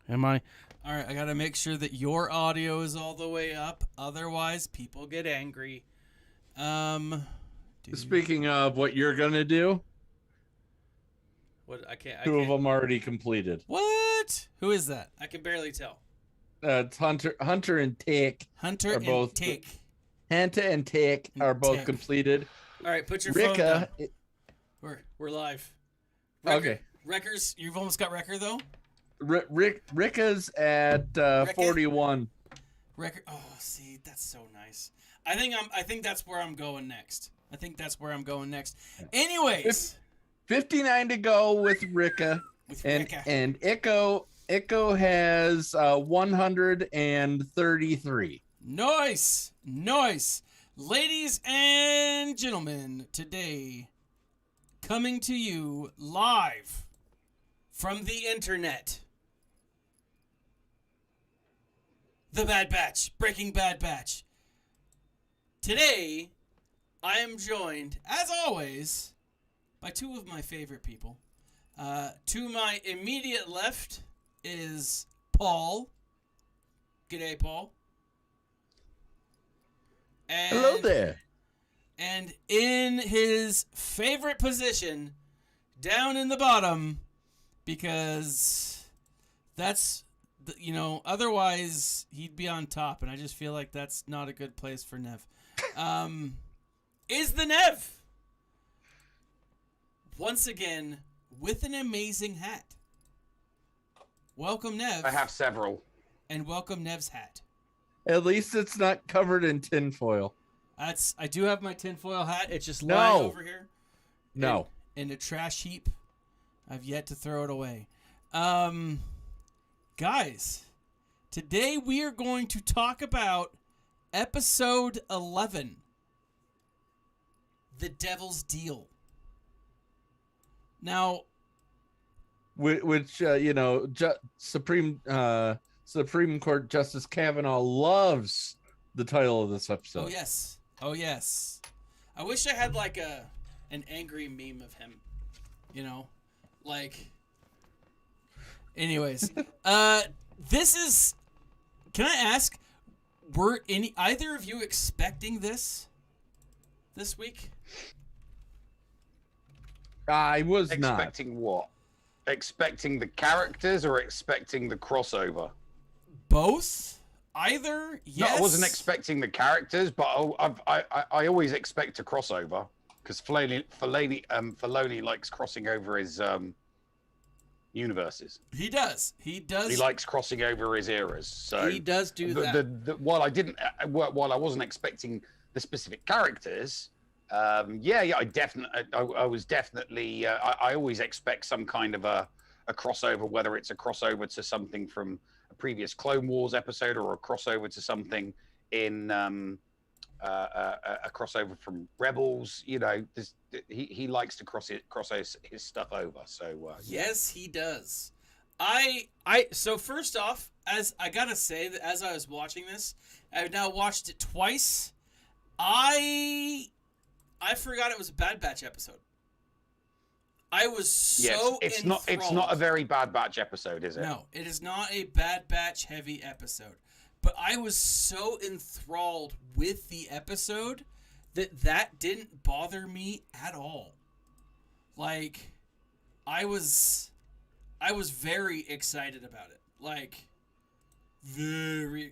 Am I? All right, I got to make sure that your audio is all the way up. Otherwise, people get angry. Speaking of what you're going to do, What I can't. two of them already completed. What? Who is that? I can barely tell. It's Hunter and Tick. Hunter are and both, Tick. Hunter and Tick are both completed. All right, put your phone down. We're live. Okay. Wreckers, you've almost got Wrecker though. Ricka's at 41. Wrecker. Oh, see, that's so nice. I think that's where I'm going next. Anyways, 59 to go with Ricka. And Echo has 133. Nice. Ladies and gentlemen, today coming to you live from the internet. The Bad Batch, Breaking Bad Batch. Today, I am joined, as always, by two of my favorite people. To my immediate left is Paul. G'day, Paul. And, hello there. And in his favorite position, down in the bottom, because that's, otherwise he'd be on top, and I just feel like that's not a good place for Nev. Is the Nev. Once again, with an amazing hat. Welcome, Nev. I have several. And welcome, Nev's hat. At least it's not covered in tinfoil. I do have my tinfoil hat. It's just lying over here. No. In a trash heap. I've yet to throw it away. Guys, today we are going to talk about episode 11. The Devil's Deal. Now, which Supreme Court Justice Kavanaugh loves the title of this episode. Oh yes. I wish I had like an angry meme of him. Anyways, this is. Can I ask? Were either of you expecting this week? I was expecting what? Expecting the characters or expecting the crossover? Both? Either? Yes. No, I wasn't expecting the characters, but I always expect a crossover because Filoni likes crossing over his universes. He does. He likes crossing over his eras. So he does do that. While I wasn't expecting the specific characters. I always expect some kind of a crossover, whether it's a crossover to something from a previous Clone Wars episode or a crossover to something in a crossover from Rebels. He likes to cross his stuff over. So yes, he does. So first off, as I gotta say that as I was watching this, I've now watched it twice. I forgot it was a Bad Batch episode. I was so enthralled. It's not a very Bad Batch episode, is it? No, it is not a Bad Batch heavy episode. But I was so enthralled with the episode that didn't bother me at all. Like, I was very excited about it.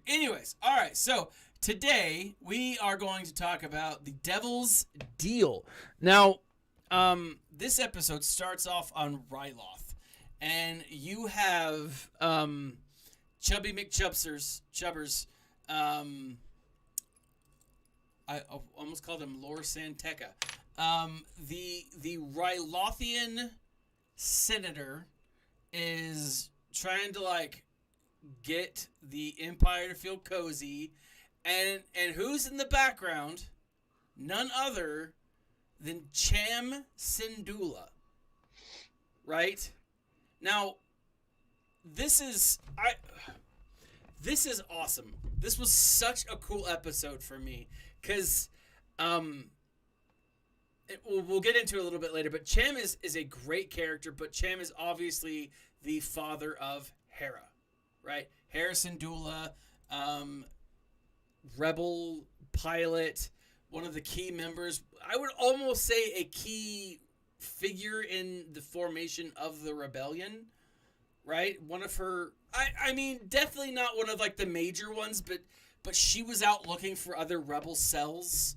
Anyways, all right, so today, we are going to talk about the Devil's Deal. Now, this episode starts off on Ryloth, and you have Chubby McChubbers. I almost called him Lor Santeca. The Rylothian senator is trying to get the Empire to feel cozy. And who's in the background? None other than Cham Syndulla. Right? Now, this is awesome. This was such a cool episode for me because we'll get into it a little bit later, but Cham is a great character, but Cham is obviously the father of Hera, right? Hera Syndulla, rebel pilot, one of the key members. I would almost say a key figure in the formation of the rebellion, right? One of her, I mean, definitely not one of like the major ones, but she was out looking for other rebel cells,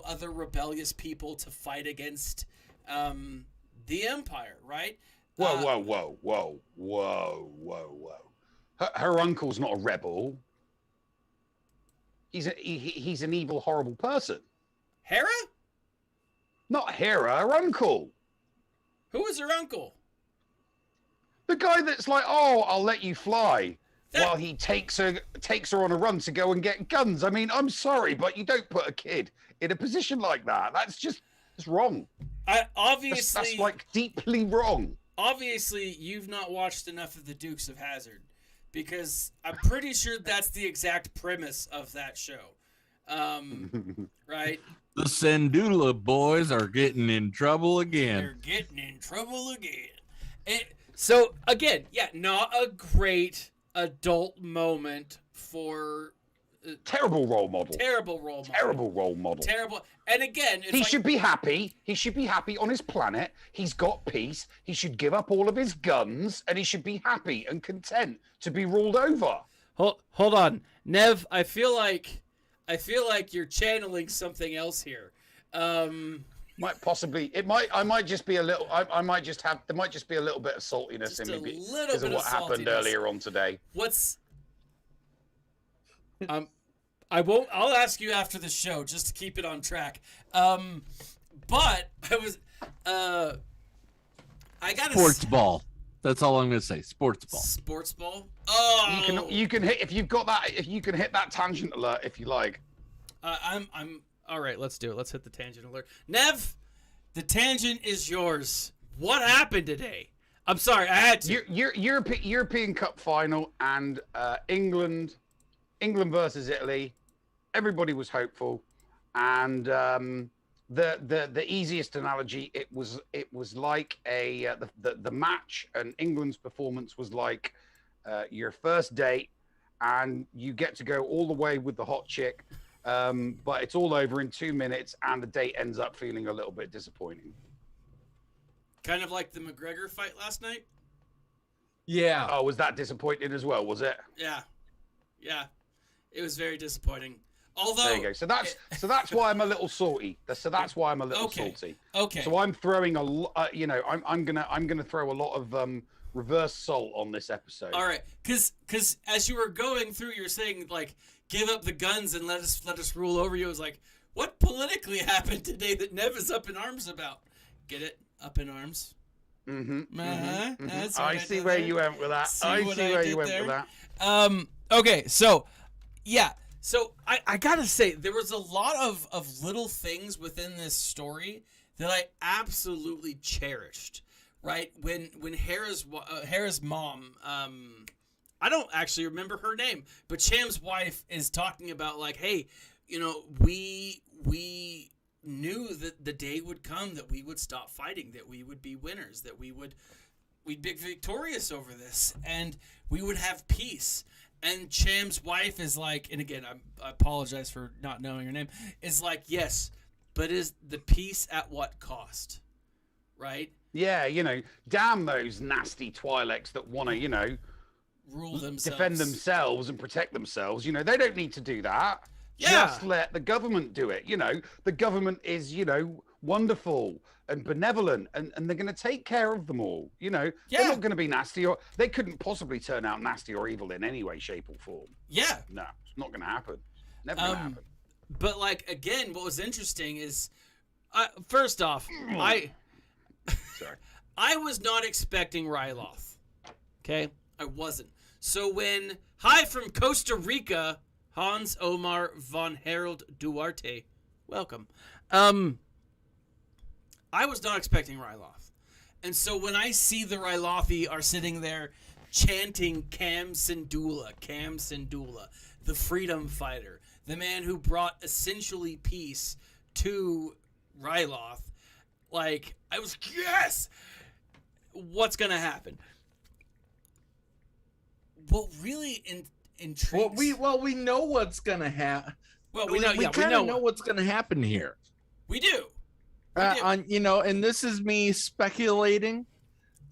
other rebellious people to fight against the Empire, right? Whoa. Her uncle's not a rebel. He's an evil, horrible person. Hera? Not Hera, her uncle. Who was her uncle? The guy that's like, oh, I'll let you fly, while he takes her on a run to go and get guns. I mean, I'm sorry, but you don't put a kid in a position like that. It's wrong. Obviously, that's like deeply wrong. Obviously, you've not watched enough of the Dukes of Hazzard, because I'm pretty sure that's the exact premise of that show. Right? The Syndulla boys are getting in trouble again. They're getting in trouble again. So, again, yeah, not a great adult moment for... Terrible role model. Terrible role model. Terrible role model. Terrible. And again... He should be happy. He should be happy on his planet. He's got peace. He should give up all of his guns, and he should be happy and content to be ruled over. Hold on. Nev, I feel like you're channeling something else here. Might possibly. I might just be a little. I might just have. There might just be a little bit of saltiness in me because of what happened earlier on today. I won't. I'll ask you after the show just to keep it on track. But I was. I got sports ball. That's all I'm gonna say. Sports ball. Sports ball. Oh. You can hit if you've got that. If you can hit that tangent alert if you like. I'm all right. Let's do it. Let's hit the tangent alert. Nev, the tangent is yours. What happened today? I'm sorry. I had to. European Cup final and England versus Italy. Everybody was hopeful, and the easiest analogy, it was like the match, and England's performance was like your first date, and you get to go all the way with the hot chick, but it's all over in 2 minutes, and the date ends up feeling a little bit disappointing. Kind of like the McGregor fight last night. Yeah. Oh, was that disappointing as well? Was it? Yeah. It was very disappointing. Although there you go. So that's why I'm a little salty. That's why I'm a little salty. Okay. So I'm throwing I'm gonna throw a lot of reverse salt on this episode. All right, because as you were going through, you're saying like, give up the guns and let us rule over you. I was like, what politically happened today that Nev is up in arms about? Get it? Up in arms. I see where you went with that. I see where you went with that. Okay, so yeah. So I gotta say, there was a lot of little things within this story that I absolutely cherished. Right, when Hera's mom, I don't actually remember her name, but Cham's wife is talking about like, hey, we knew that the day would come that we would stop fighting, that we would be winners, that we'd be victorious over this, and we would have peace. And Cham's wife is like, and again, I apologize for not knowing her name, is like, yes, but is the peace at what cost? Right? Yeah, damn those nasty Twi'leks that want to, rule themselves, defend themselves and protect themselves. They don't need to do that. Yeah. Just let the government do it. The government is, wonderful and benevolent, and they're going to take care of them all. They're not going to be nasty, or they couldn't possibly turn out nasty or evil in any way, shape, or form. Yeah. No, it's not going to happen. Never going to happen. But like, again, what was interesting is, first off, Sorry. I was not expecting Ryloth. Okay? I wasn't. So when, hi from Costa Rica, Hans Omar von Harold Duarte, welcome. I was not expecting Ryloth. And so when I see the Rylothi are sitting there chanting Cam Syndulla, the freedom fighter, the man who brought essentially peace to Ryloth, like, I was, yes! What's going to happen? what really intrigues... We know what's gonna happen. Well, We kind of know what's gonna happen here. We do. And this is me speculating.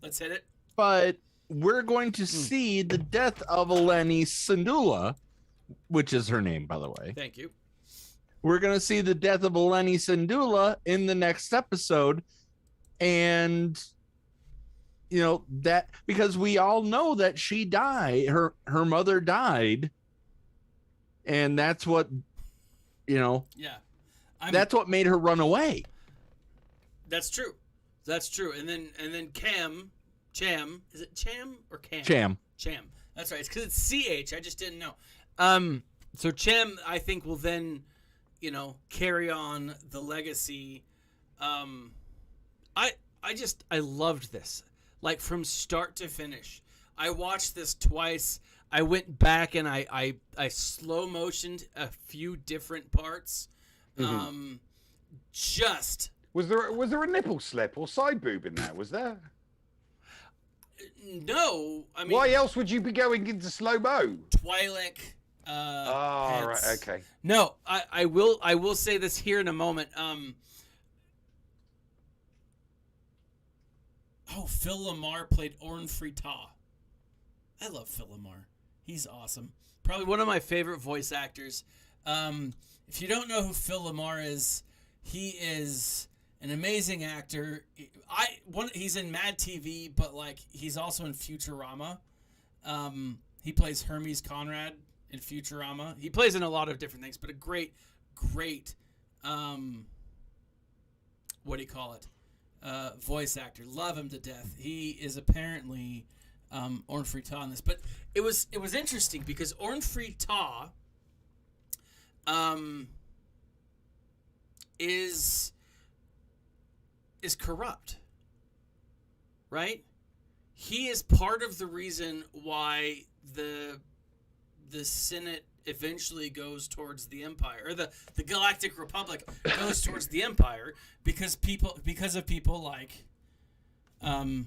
Let's hit it. But we're going to see the death of Eleni Syndulla, which is her name, by the way. Thank you. We're going to see the death of Eleni Syndulla in the next episode. And, that because we all know that she died, her mother died. And that's what, Yeah. That's what made her run away. That's true. And then Cham, is it Cham or Cam? Cham. That's right. It's because it's CH. I just didn't know. So Cham, I think, will then, carry on the legacy. I loved this, like from start to finish. I watched this twice. I went back and I slow motioned a few different parts. Mm-hmm. Was there a nipple slip or side boob in there? Was there? No, I mean, why else would you be going into slow mo? Twi'lek. Right, okay. No, I will say this here in a moment. Phil Lamar played Orn Frita. I love Phil Lamar. He's awesome. Probably one of my favorite voice actors. If you don't know who Phil Lamar is, he is an amazing actor. He's in Mad TV, but he's also in Futurama. He plays Hermes Conrad in Futurama. He plays in a lot of different things, but a great voice actor. Love him to death. He is apparently Orn Frita in this, but it was interesting because Orn Frita is corrupt, right? He is part of the reason why the Senate eventually goes towards the Empire, or the Galactic Republic goes towards the Empire, because of people like Orn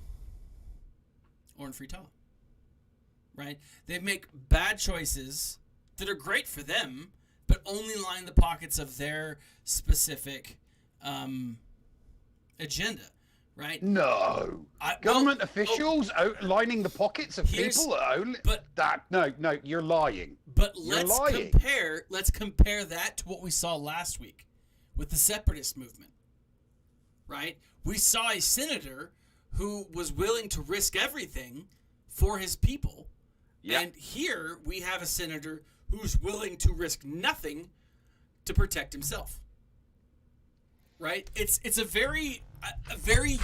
Frita, right? They make bad choices that are great for them, but only line the pockets of their specific agenda, right? No. Government officials lining the pockets of people only. No, you're lying. But let's compare that to what we saw last week with the separatist movement, right? We saw a senator who was willing to risk everything for his people. Yeah. And here we have a senator who's willing to risk nothing to protect himself. Right? It's a very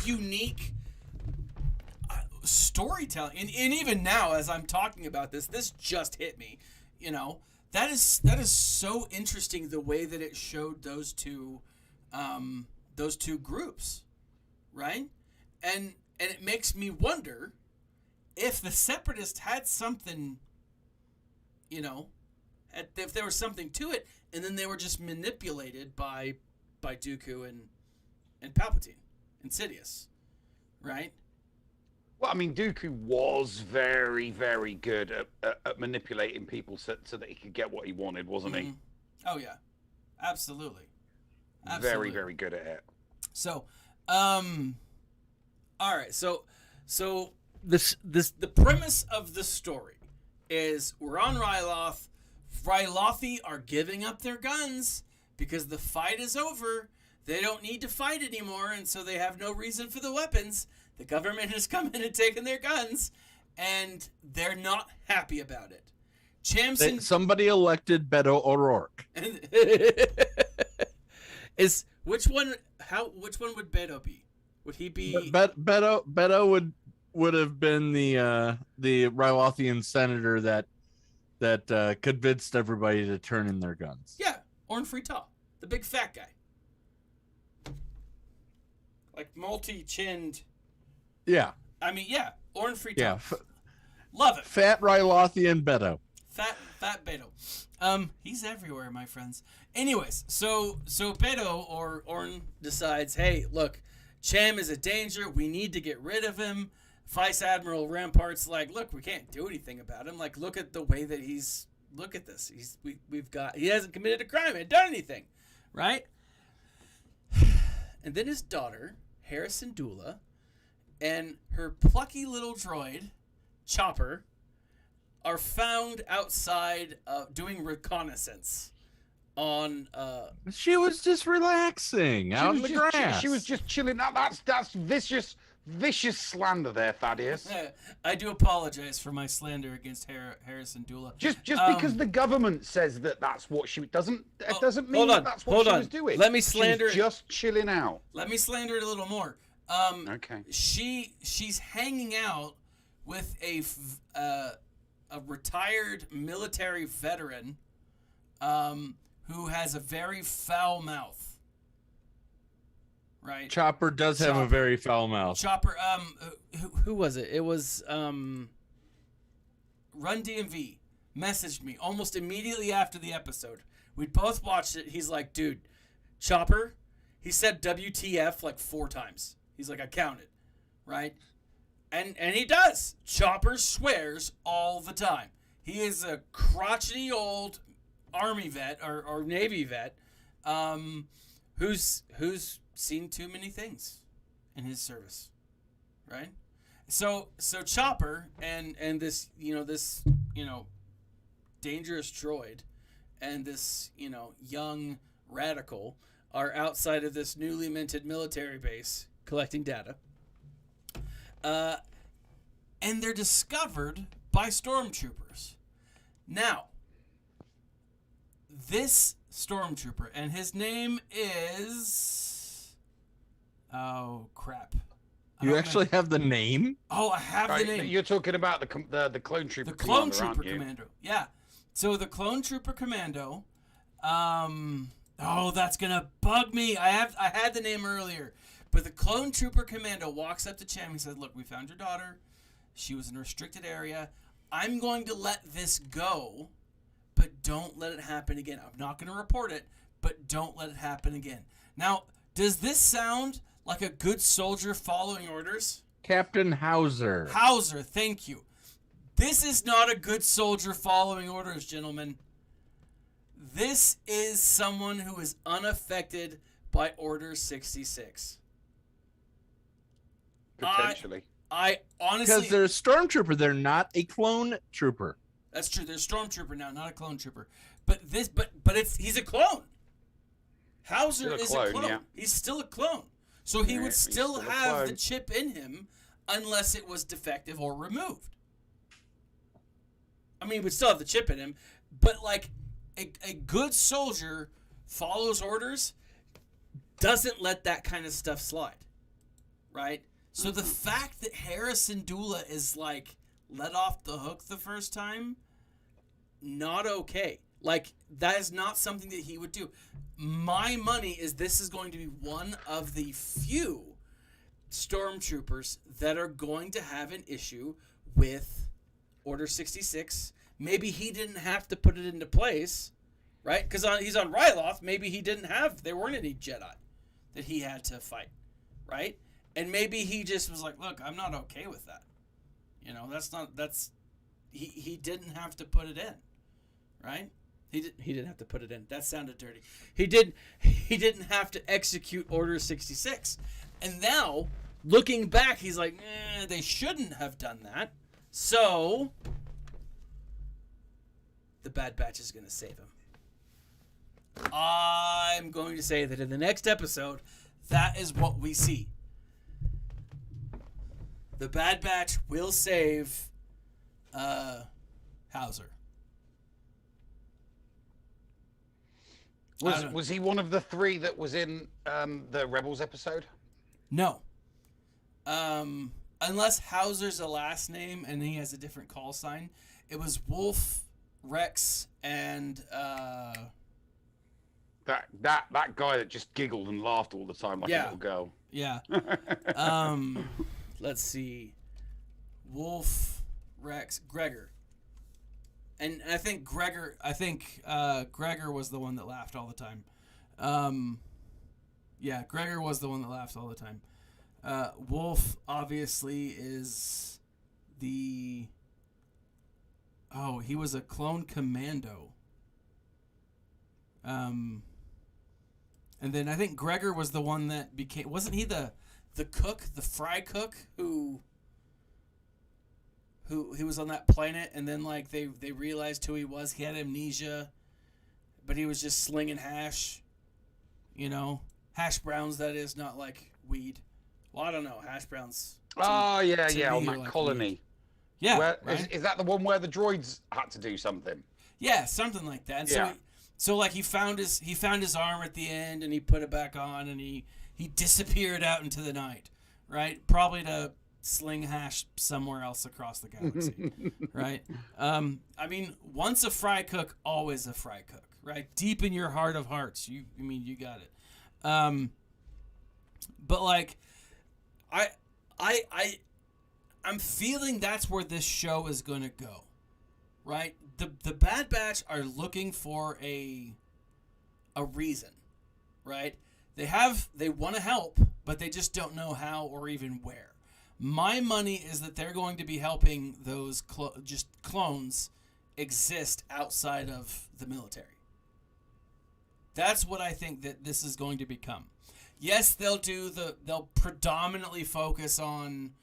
unique storytelling, and even now as I'm talking about this just hit me. That is so interesting, the way that it showed those two groups, right? And it makes me wonder if the separatists had something, if there was something to it, and then they were just manipulated by Dooku and Palpatine and Sidious, right? Well, I mean, Dooku was very, very good at manipulating people so that he could get what he wanted, wasn't he? Oh yeah, absolutely. Very, very good at it. So, all right. So the premise of the story is we're on Ryloth. Rylothi are giving up their guns because the fight is over. They don't need to fight anymore, and so they have no reason for the weapons. The government has come in and taken their guns, and they're not happy about it. Somebody elected Beto O'Rourke. Which one would Beto be? Would he be Beto would have been the Rylothian senator that convinced everybody to turn in their guns. Yeah, Orn Frita, the big fat guy. Like multi-chinned. Yeah. I mean, yeah, Orn Frita. Yeah. Love it. Fat Rylothian Beto. Fat Beto. He's everywhere, my friends. Anyways, so Beto or Orn decides, hey, look, Cham is a danger. We need to get rid of him Vice Admiral Rampart's like, look, we can't do anything about him. Like, look at the way that he's. Look at this. He hasn't committed a crime and done anything, right? And then his daughter, Hera Syndulla, and her plucky little droid, Chopper, are found outside doing reconnaissance on. She was just relaxing out in the grass. She was just chilling. That's vicious slander there, Thaddeus. I do apologize for my slander against Hera Syndulla. Just because the government says that's what she doesn't mean that's what she was doing. Let me slander. She was just chilling out. Let me slander it a little more. Okay. She's hanging out with a retired military veteran, who has a very foul mouth. Right. Chopper does have a very foul mouth. Chopper. Who was it? It was Run DMV messaged me almost immediately after the episode. We both watched it. He's like, dude, Chopper. He said WTF like 4 times. He's like, I counted, right? And he does. Chopper swears all the time. He is a crotchety old Army vet or Navy vet, who's seen too many things in his service, right? So Chopper and this dangerous droid and this young radical are outside of this newly minted military base collecting data, and they're discovered by stormtroopers. Now, this stormtrooper, and his name is... Oh, crap. You actually have the name? Oh, I have the name. You're talking about the clone trooper. The clone trooper commando. Yeah. So the clone trooper commando. Oh, that's gonna bug me. I had the name earlier, but the clone trooper commando walks up to Cham. He says, "Look, we found your daughter. She was in a restricted area. I'm going to let this go, but don't let it happen again. I'm not going to report it, but don't let it happen again." Now, does this sound like a good soldier following orders? Captain Hauser. Hauser, thank you. This is not a good soldier following orders, gentlemen. This is someone who is unaffected by Order 66. Potentially. I honestly... Because they're a stormtrooper. They're not a clone trooper. That's true. They're a stormtrooper now, not a clone trooper. But he's a clone. Hauser is a clone. Yeah. He's still a clone. So he would still have the chip in him unless it was defective or removed. I mean, he would still have the chip in him, but like a good soldier follows orders, doesn't let that kind of stuff slide, right? So the fact that Hera Syndulla is like let off the hook the first time, not okay. Like, that is not something that he would do. My money is this is going to be one of the few stormtroopers that are going to have an issue with Order 66. Maybe he didn't have to put it into place, right? Because he's on Ryloth. Maybe he didn't have, there weren't any Jedi that he had to fight, right? And maybe he just was like, look, I'm not okay with that. You know, he didn't have to put it in, right? He didn't have to put it in. That sounded dirty. He didn't have to execute Order 66. And now, looking back, he's like, they shouldn't have done that. So, the Bad Batch is going to save him. I'm going to say that in the next episode, that is what we see. The Bad Batch will save Hauser. Was he one of the 3 that was in the Rebels episode? No. Unless Hauser's a last name and he has a different call sign. It was Wolf, Rex, and that guy that just giggled and laughed all the time like a little girl. Yeah. Let's see. Wolf, Rex, Gregor. And I think Gregor was the one that laughed all the time. Yeah, Gregor was the one that laughed all the time. Wolf obviously is the. Oh, he was a clone commando. And then I think Gregor was the one that became. Wasn't he the cook, the fry cook, who he was on that planet, and then like they realized who he was. He had amnesia, but he was just slinging hash. Hash browns. That is, not like weed. Well, I don't know. Hash browns. Oh yeah, on me that like colony. weed. Yeah, Right? Is that the one where the droids had to do something? Yeah, something like that. And yeah. So like he found his arm at the end, and he put it back on, and he disappeared out into the night, right? Probably to sling hash somewhere else across the galaxy, right? I mean, once a fry cook, always a fry cook, right? Deep in your heart of hearts, you got it. But like, I'm feeling that's where this show is going to go, right? The Bad Batch are looking for a reason, right? They want to help, but they just don't know how or even where. My money is that they're going to be helping those clones exist outside of the military. That's what I think that this is going to become. Yes, they'll predominantly focus on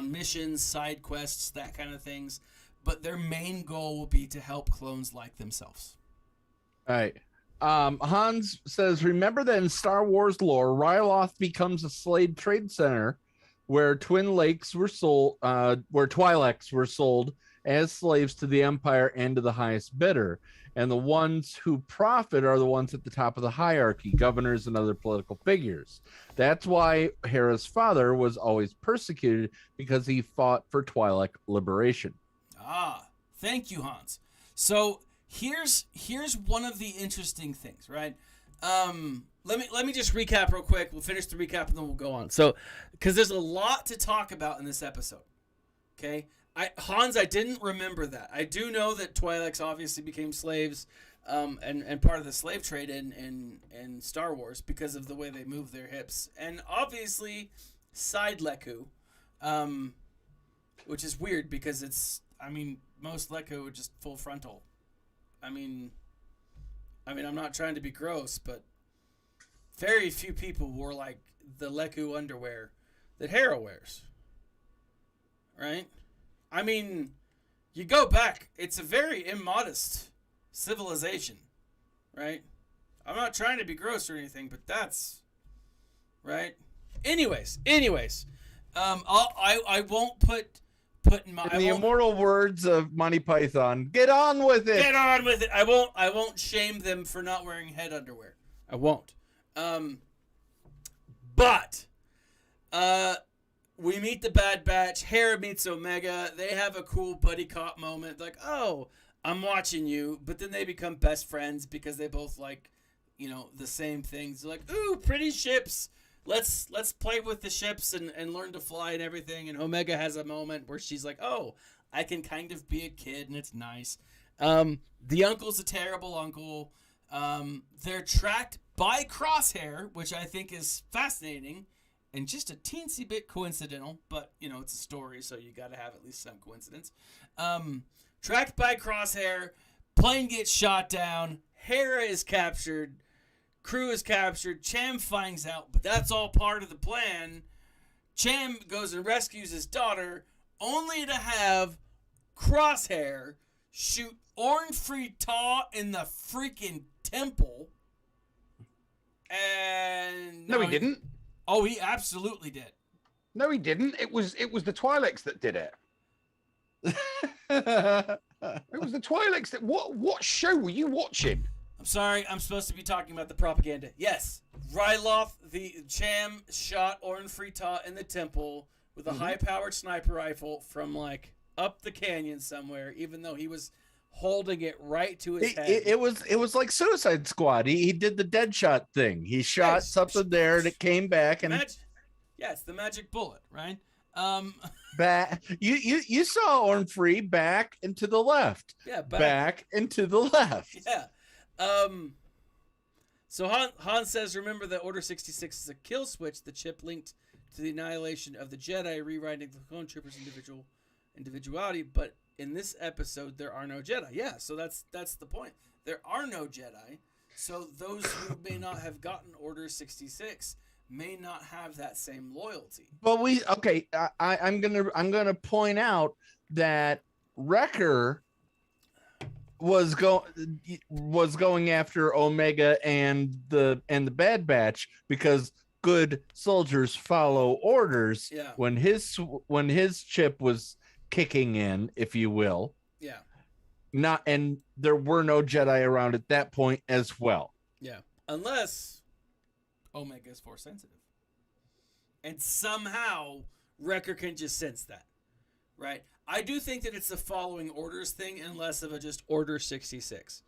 missions, side quests, that kind of things, but their main goal will be to help clones like themselves. All right. Hans says, remember that in Star Wars lore, Ryloth becomes a slave trade center where Twi'leks were sold as slaves to the Empire and to the highest bidder. And the ones who profit are the ones at the top of the hierarchy, governors and other political figures. That's why Hera's father was always persecuted, because he fought for Twi'lek liberation. Ah, thank you, Hans. So here's one of the interesting things, right? Let me just recap real quick. We'll finish the recap and then we'll go on. So, because there's a lot to talk about in this episode. Okay, Hans, I didn't remember that. I do know that Twi'leks obviously became slaves, and part of the slave trade in Star Wars because of the way they move their hips, and obviously side Leku, which is weird because most Leku are just full frontal. I mean, I'm not trying to be gross, but very few people wore like the Leku underwear that Hera wears. Right? I mean, you go back, it's a very immodest civilization, right? I'm not trying to be gross or anything, but that's right. Anyways, I won't put in my immortal words of Monty Python, get on with it. Get on with it. I won't shame them for not wearing head underwear. I won't. But we meet the Bad Batch. Hera meets Omega. They have a cool buddy cop moment. Like, oh, I'm watching you. But then they become best friends because they both like, the same things. They're like, ooh, pretty ships. Let's play with the ships and learn to fly and everything. And Omega has a moment where she's like, oh, I can kind of be a kid and it's nice. The uncle's a terrible uncle. They're tracked by Crosshair, which I think is fascinating. And just a teensy bit coincidental, but, it's a story, so you got to have at least some coincidence. Tracked by Crosshair, plane gets shot down, Hera is captured, crew is captured, Cham finds out, but that's all part of the plan. Cham goes and rescues his daughter, only to have Crosshair shoot Orn Free Taw in the freaking temple. And no, he didn't. Oh, he absolutely did. No, he didn't. It was the Twi'leks that did it. It was the Twi'leks that. What show were you watching? I'm sorry. I'm supposed to be talking about the propaganda. Yes, Ryloth, the Cham shot Orn Free Taw in the temple with a high-powered sniper rifle from like up the canyon somewhere, even though he was holding it right to his head. It was like Suicide Squad. He did the Deadshot thing. He shot something there and it came back and it's the magic bullet, right? Back. You saw Orn Free back and to the left. Yeah, back and to the left. Yeah. So Han says, remember that Order 66 is a kill switch, the chip linked to the annihilation of the Jedi, rewriting the clone troopers' individuality. But in this episode, there are no Jedi. Yeah, so that's the point. There are no Jedi. So those who may not have gotten Order 66 may not have that same loyalty. But I'm gonna point out that Wrecker was going after Omega and the Bad Batch because good soldiers follow orders. Yeah. When his chip was kicking in, if you will. Yeah. And there were no Jedi around at that point as well. Yeah. Unless Omega is force sensitive. And somehow Wrecker can just sense that. Right? I do think that it's the following orders thing and less of a just Order 66.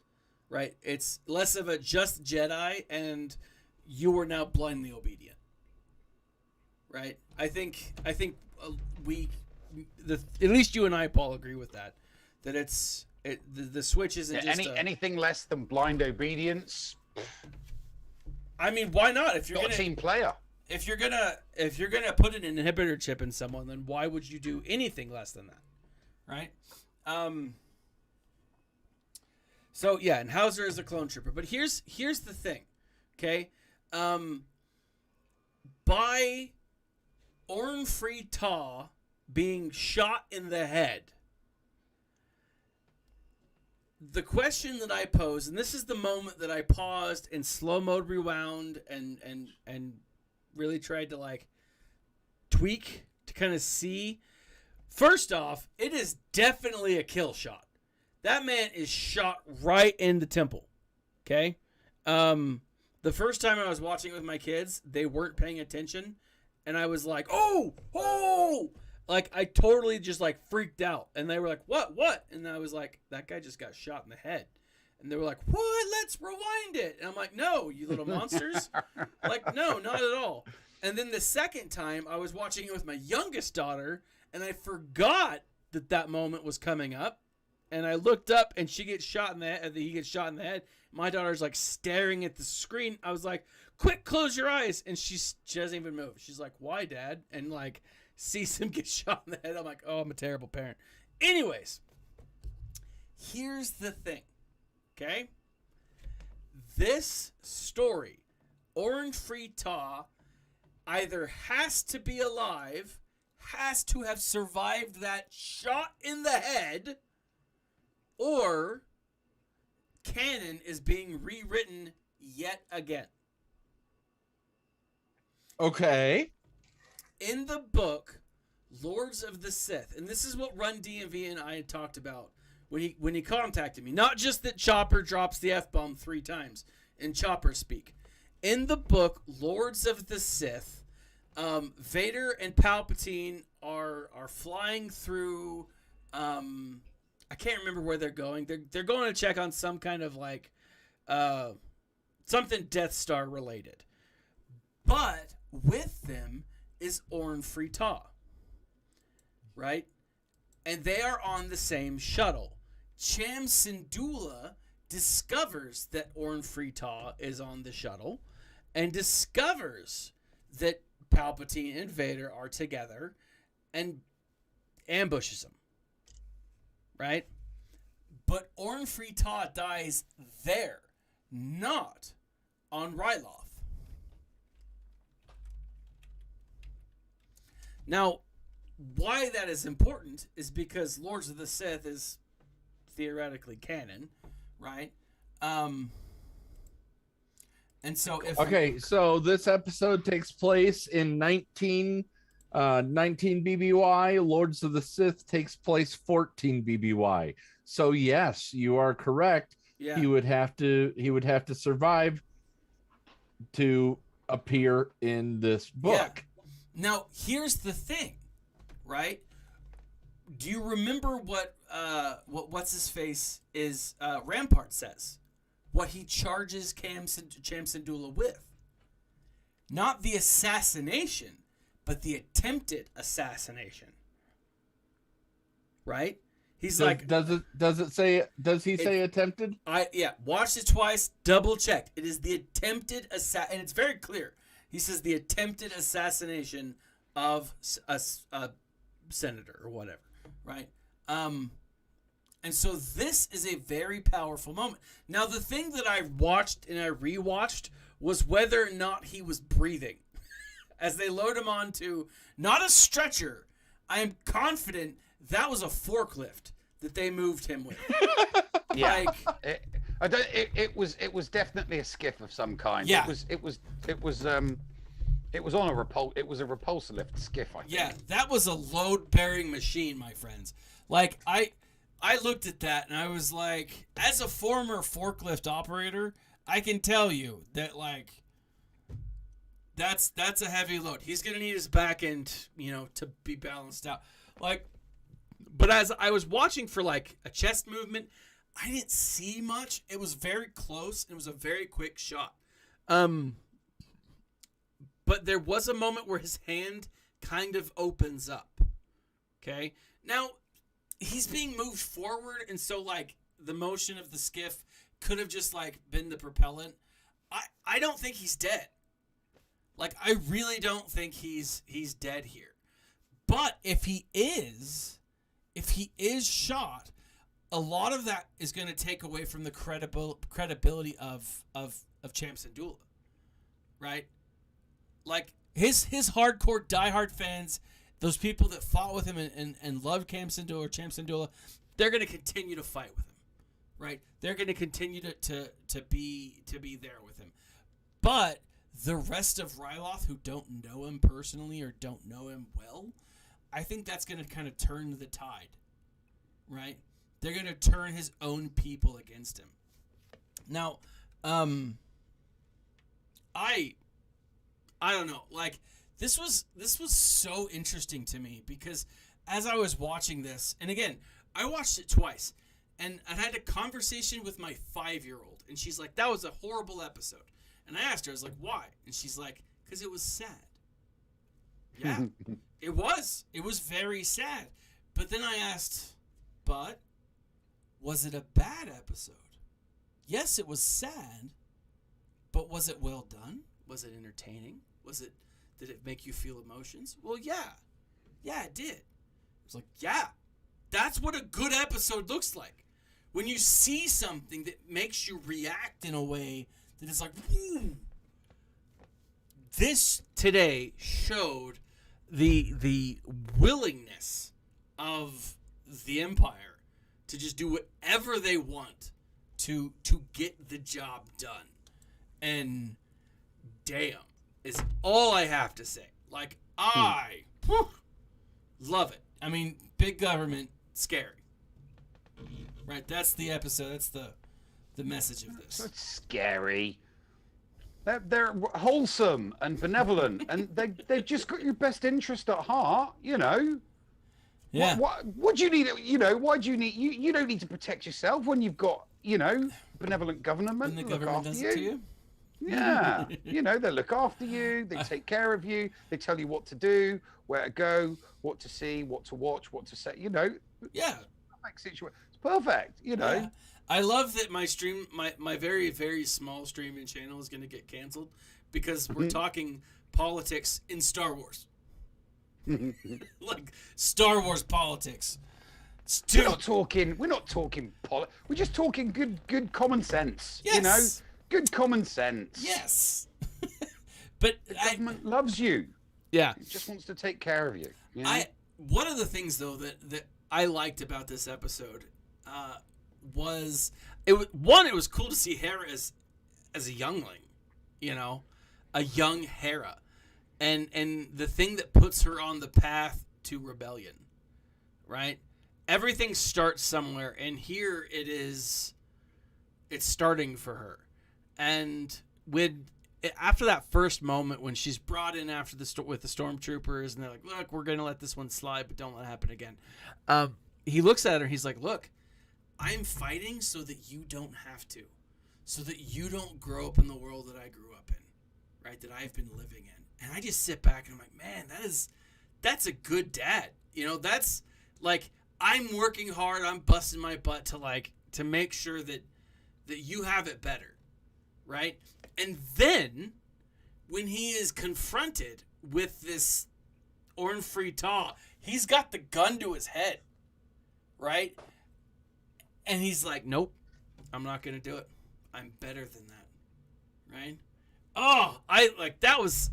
Right? It's less of a just Jedi and you are now blindly obedient. Right? I think at least you and I, Paul, agree with that. That the switch isn't just anything less than blind obedience. I mean, why not? If you're not a team player. If you're gonna put an inhibitor chip in someone, then why would you do anything less than that, right? So yeah, and Hauser is a clone trooper, but here's the thing, okay? By Orn Free Taa being shot in the head, the question that I pose, and this is the moment that I paused and slow mode rewound and really tried to like tweak to kind of see. First off, it is definitely a kill shot. That man is shot right in the temple. Okay? The first time I was watching it with my kids, they weren't paying attention, and I was like, oh! Like, I totally just, like, freaked out. And they were like, what? And I was like, that guy just got shot in the head. And they were like, what? Let's rewind it. And I'm like, no, you little monsters. Like, no, not at all. And then the second time, I was watching it with my youngest daughter, and I forgot that moment was coming up. And I looked up, and she gets shot in the head. He gets shot in the head. My daughter's, like, staring at the screen. I was like, quick, close your eyes. And she doesn't even move. She's like, why, Dad? And, like, sees him get shot in the head. I'm like, oh, I'm a terrible parent. Anyways, here's the thing, okay? This story, Orn Free Taa either has to be alive, has to have survived that shot in the head, or canon is being rewritten yet again. Okay. In the book, Lords of the Sith, and this is what Run DMV and I had talked about when he contacted me. Not just that Chopper drops the F-bomb 3 times in Chopper speak. In the book, Lords of the Sith, Vader and Palpatine are flying through. I can't remember where they're going. They're going to check on some kind of like something Death Star related. But with them is Orn Free Taa, right? And they are on the same shuttle. Cham Syndulla discovers that Orn Free Taa is on the shuttle and discovers that Palpatine and Vader are together and ambushes them, right? But Orn Free Taa dies there, not on Ryloth. Now, why that is important is because Lords of the Sith is theoretically canon, right? And so if... Okay, so this episode takes place in 19 BBY. Lords of the Sith takes place 14 BBY. So yes, you are correct. Yeah. He would have to survive to appear in this book. Yeah. Now, here's the thing, right? Do you remember what what's his face is Rampart says? What he charges Cham Syndulla with? Not the assassination, but the attempted assassination. Right? He's does he say attempted? Watched it twice, double checked. It is the attempted and it's very clear. He says the attempted assassination of a senator or whatever, right? And so this is a very powerful moment. Now, the thing that I watched and I rewatched was whether or not he was breathing. As they load him onto, not a stretcher, I am confident that was a forklift that they moved him with. Yeah. It was definitely a skiff of some kind. Yeah. It was on a repulsor lift skiff, I think. Yeah, that was a load-bearing machine, my friends. Like, I looked at that and I was like, as a former forklift operator, I can tell you that, like, that's a heavy load. He's going to need his back end, to be balanced out. Like, but as I was watching for, like, a chest movement, I didn't see much. It was very close. And it was a very quick shot. But there was a moment where his hand kind of opens up. Okay? Now, he's being moved forward, and so, like, the motion of the skiff could have just, like, been the propellant. I don't think he's dead. Like, I really don't think he's dead here. But if he is shot, a lot of that is going to take away from the credibility of Champ Syndulla, right? Like, his hardcore diehard fans, those people that fought with him and loved Champ Syndulla, they're going to continue to fight with him, right? They're going to continue to be there with him. But the rest of Ryloth who don't know him personally or don't know him well, I think that's going to kind of turn the tide, right? They're going to turn his own people against him. Now, I don't know. Like, this was so interesting to me because as I was watching this, and again, I watched it twice, and I had a conversation with my 5-year-old, and she's like, "That was a horrible episode." And I asked her, I was like, "Why?" And she's like, "Because it was sad." Yeah, it was. It was very sad. But then I asked, "But was it a bad episode?" Yes, it was sad, but was it well done? Was it entertaining? Did it make you feel emotions? Well, yeah. Yeah, it did. It was like, yeah, that's what a good episode looks like. When you see something that makes you react in a way that is like, woo. This today showed the willingness of the Empire to just do whatever they want to get the job done. And damn, is all I have to say. Like, I love it. I mean, big government, scary. Right, that's the episode. That's the message of this. It's scary. They're wholesome and benevolent, and they've just got your best interest at heart, Yeah. What do you need? Why do you need? You don't need to protect yourself when you've got, benevolent government. When the government does it to you. Yeah, they look after you, they take care of you, they tell you what to do, where to go, what to see, what to watch, what to say, Yeah. It's perfect, Yeah. I love that my stream, my very, very small streaming channel is going to get canceled because we're talking politics in Star Wars. Like, Star Wars politics. We're not talking politics. We're just talking good common sense, Yes. Good common sense. Yes. But the government loves you. Yeah. It just wants to take care of you. One of the things though that I liked about this episode was it was cool to see Hera as a youngling, a young Hera. And the thing that puts her on the path to rebellion. Right? Everything starts somewhere, and here it's starting for her. And after that first moment when she's brought in with the stormtroopers, and they're like, "Look, we're going to let this one slide, but don't let it happen again." He looks at her and he's like, "Look, I'm fighting so that you don't have to, so that you don't grow up in the world that I grew up in, right? That I've been living in." And I just sit back and I'm like, man, that's a good dad. That's like, I'm working hard. I'm busting my butt to make sure that you have it better, right? And then when he is confronted with this Orn Free-Taa, he's got the gun to his head, right? And he's like, nope, I'm not going to do it. I'm better than that, right? Oh, that was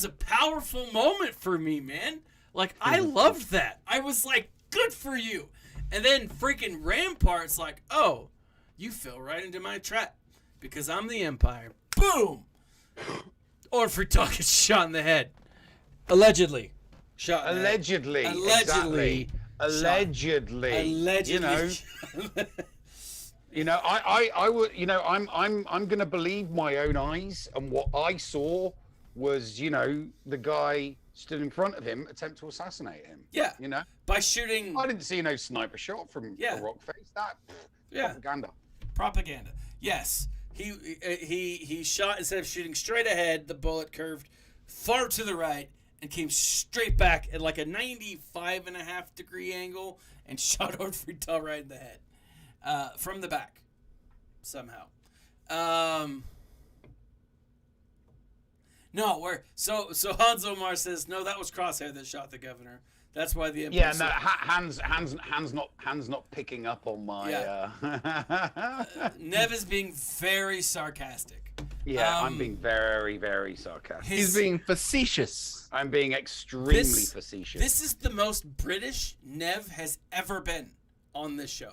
a powerful moment for me, man. Like, I loved that. I was like, good for you. And then freaking Rampart's like, oh, you fell right into my trap because I'm the Empire. Boom! Orn Free-Taa gets shot in the head. Allegedly. Shot in the head. Allegedly. Allegedly. Allegedly. Allegedly. You know, I would, you know, I'm gonna believe my own eyes, and what I saw was, you know, the guy stood in front of him, attempt to assassinate him. Yeah. You know, by shooting. I didn't see no sniper shot from a rock face. That propaganda. Propaganda. Yes. He shot, instead of shooting straight ahead, the bullet curved far to the right and came straight back at like a 95.5-degree angle and shot Orn Free-Taa right in the head. From the back, somehow. No, so Hans Omar says no. That was Crosshair that shot the governor. That's why the Empire. Yeah, no, Hans not picking up on my. Yeah. Nev is being very sarcastic. Yeah, I'm being very, very sarcastic. He's being facetious. I'm being extremely facetious. This is the most British Nev has ever been on this show.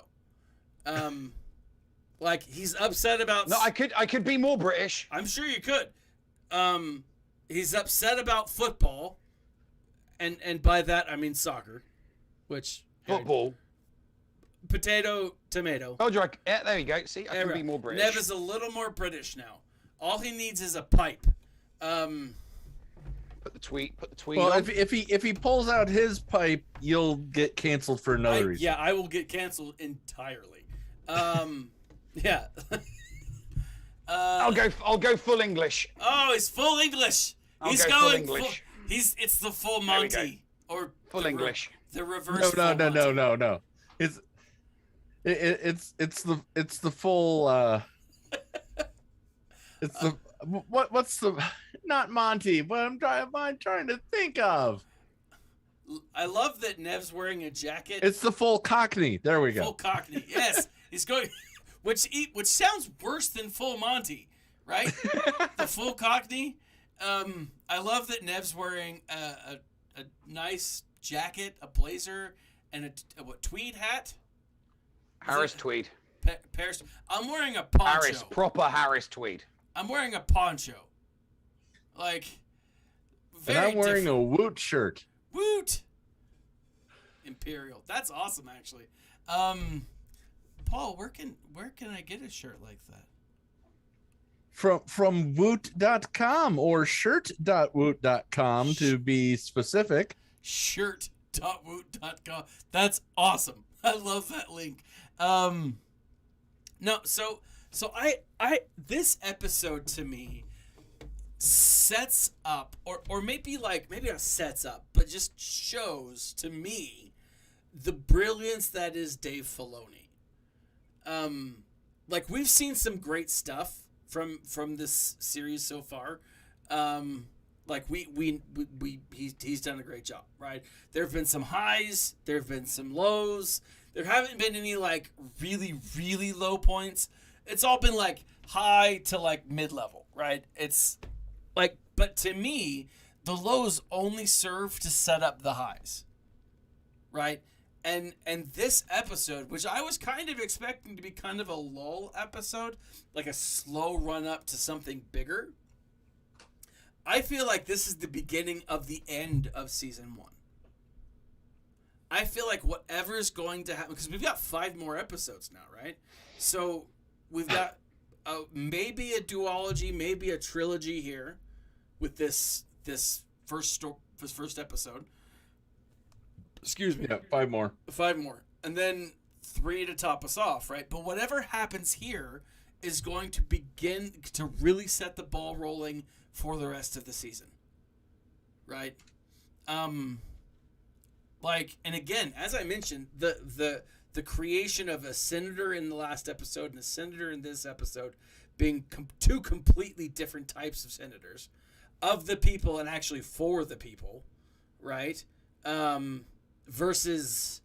Like, he's upset about. No, I could be more British. I'm sure you could. He's upset about football, and by that I mean soccer, which football. Potato, tomato. Oh, yeah, there you go. See, I can be more British. Nev is a little more British now. All he needs is a pipe. Put the tweet. Well, on. if he pulls out his pipe, you'll get canceled for another reason. Yeah, I will get canceled entirely. Yeah. I'll go full English. Oh, he's full English. He's going going full English. It's the full Monty or full English. The reverse. No. It's the full. It's the what's the not Monty? What am I trying to think of? I love that Nev's wearing a jacket. It's the full Cockney. There we go. Full Cockney. Yes, he's going, which sounds worse than full Monty, right? The full Cockney. I love that Nev's wearing a nice jacket, a blazer, and a tweed hat. Harris tweed. Paris. I'm wearing a poncho. Proper Harris tweed. I'm wearing a poncho. Like, very and I'm wearing different. a Woot shirt. Woot! Imperial. That's awesome, actually. Paul, where can I get a shirt like that? From woot.com or shirt.woot.com to be specific. Shirt.woot.com. That's awesome. I love that link. No, so I this episode to me sets up or maybe not sets up, but just shows to me the brilliance that is Dave Filoni. Like, we've seen some great stuff from this series so far. Like he's done a great job, right? There have been some highs, there have been some lows. There haven't been any like really, really low points. It's all been like high to like mid-level, right? It's like, but to me, the lows only serve to set up the highs, right? And this episode, which I was kind of expecting to be kind of a lull episode, like a slow run up to something bigger, I feel like this is the beginning of the end of season 1. I feel like whatever is going to happen, because we've got 5 more episodes now, right? So we've got maybe a duology, maybe a trilogy here with this first episode. Excuse me. Yeah, 5 more. 5 more. And then 3 to top us off, right? But whatever happens here is going to begin to really set the ball rolling for the rest of the season. Right? Like, and again, as I mentioned, the creation of a senator in the last episode and a senator in this episode being two completely different types of senators, of the people and actually for the people, right? Versus,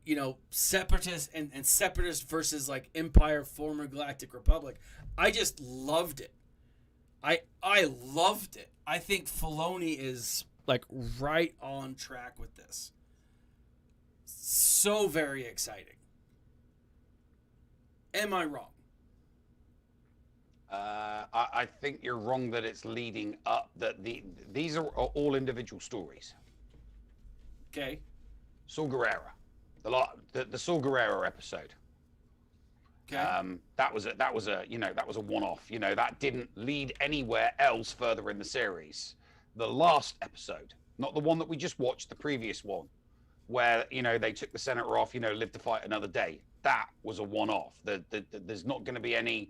you know, separatists and separatists versus like Empire, former Galactic Republic. I just loved it. I loved it. I think Filoni is like right on track with this. So very exciting. Am I wrong? I think you're wrong that it's leading up. That these are all individual stories. Okay. Saw Gerrera, the Saw Gerrera episode. Okay. That was a one-off. You know, that didn't lead anywhere else further in the series. The last episode, not the one that we just watched, the previous one, where, you know, they took the senator off, you know, live to fight another day. That was a one-off. There's not going to be any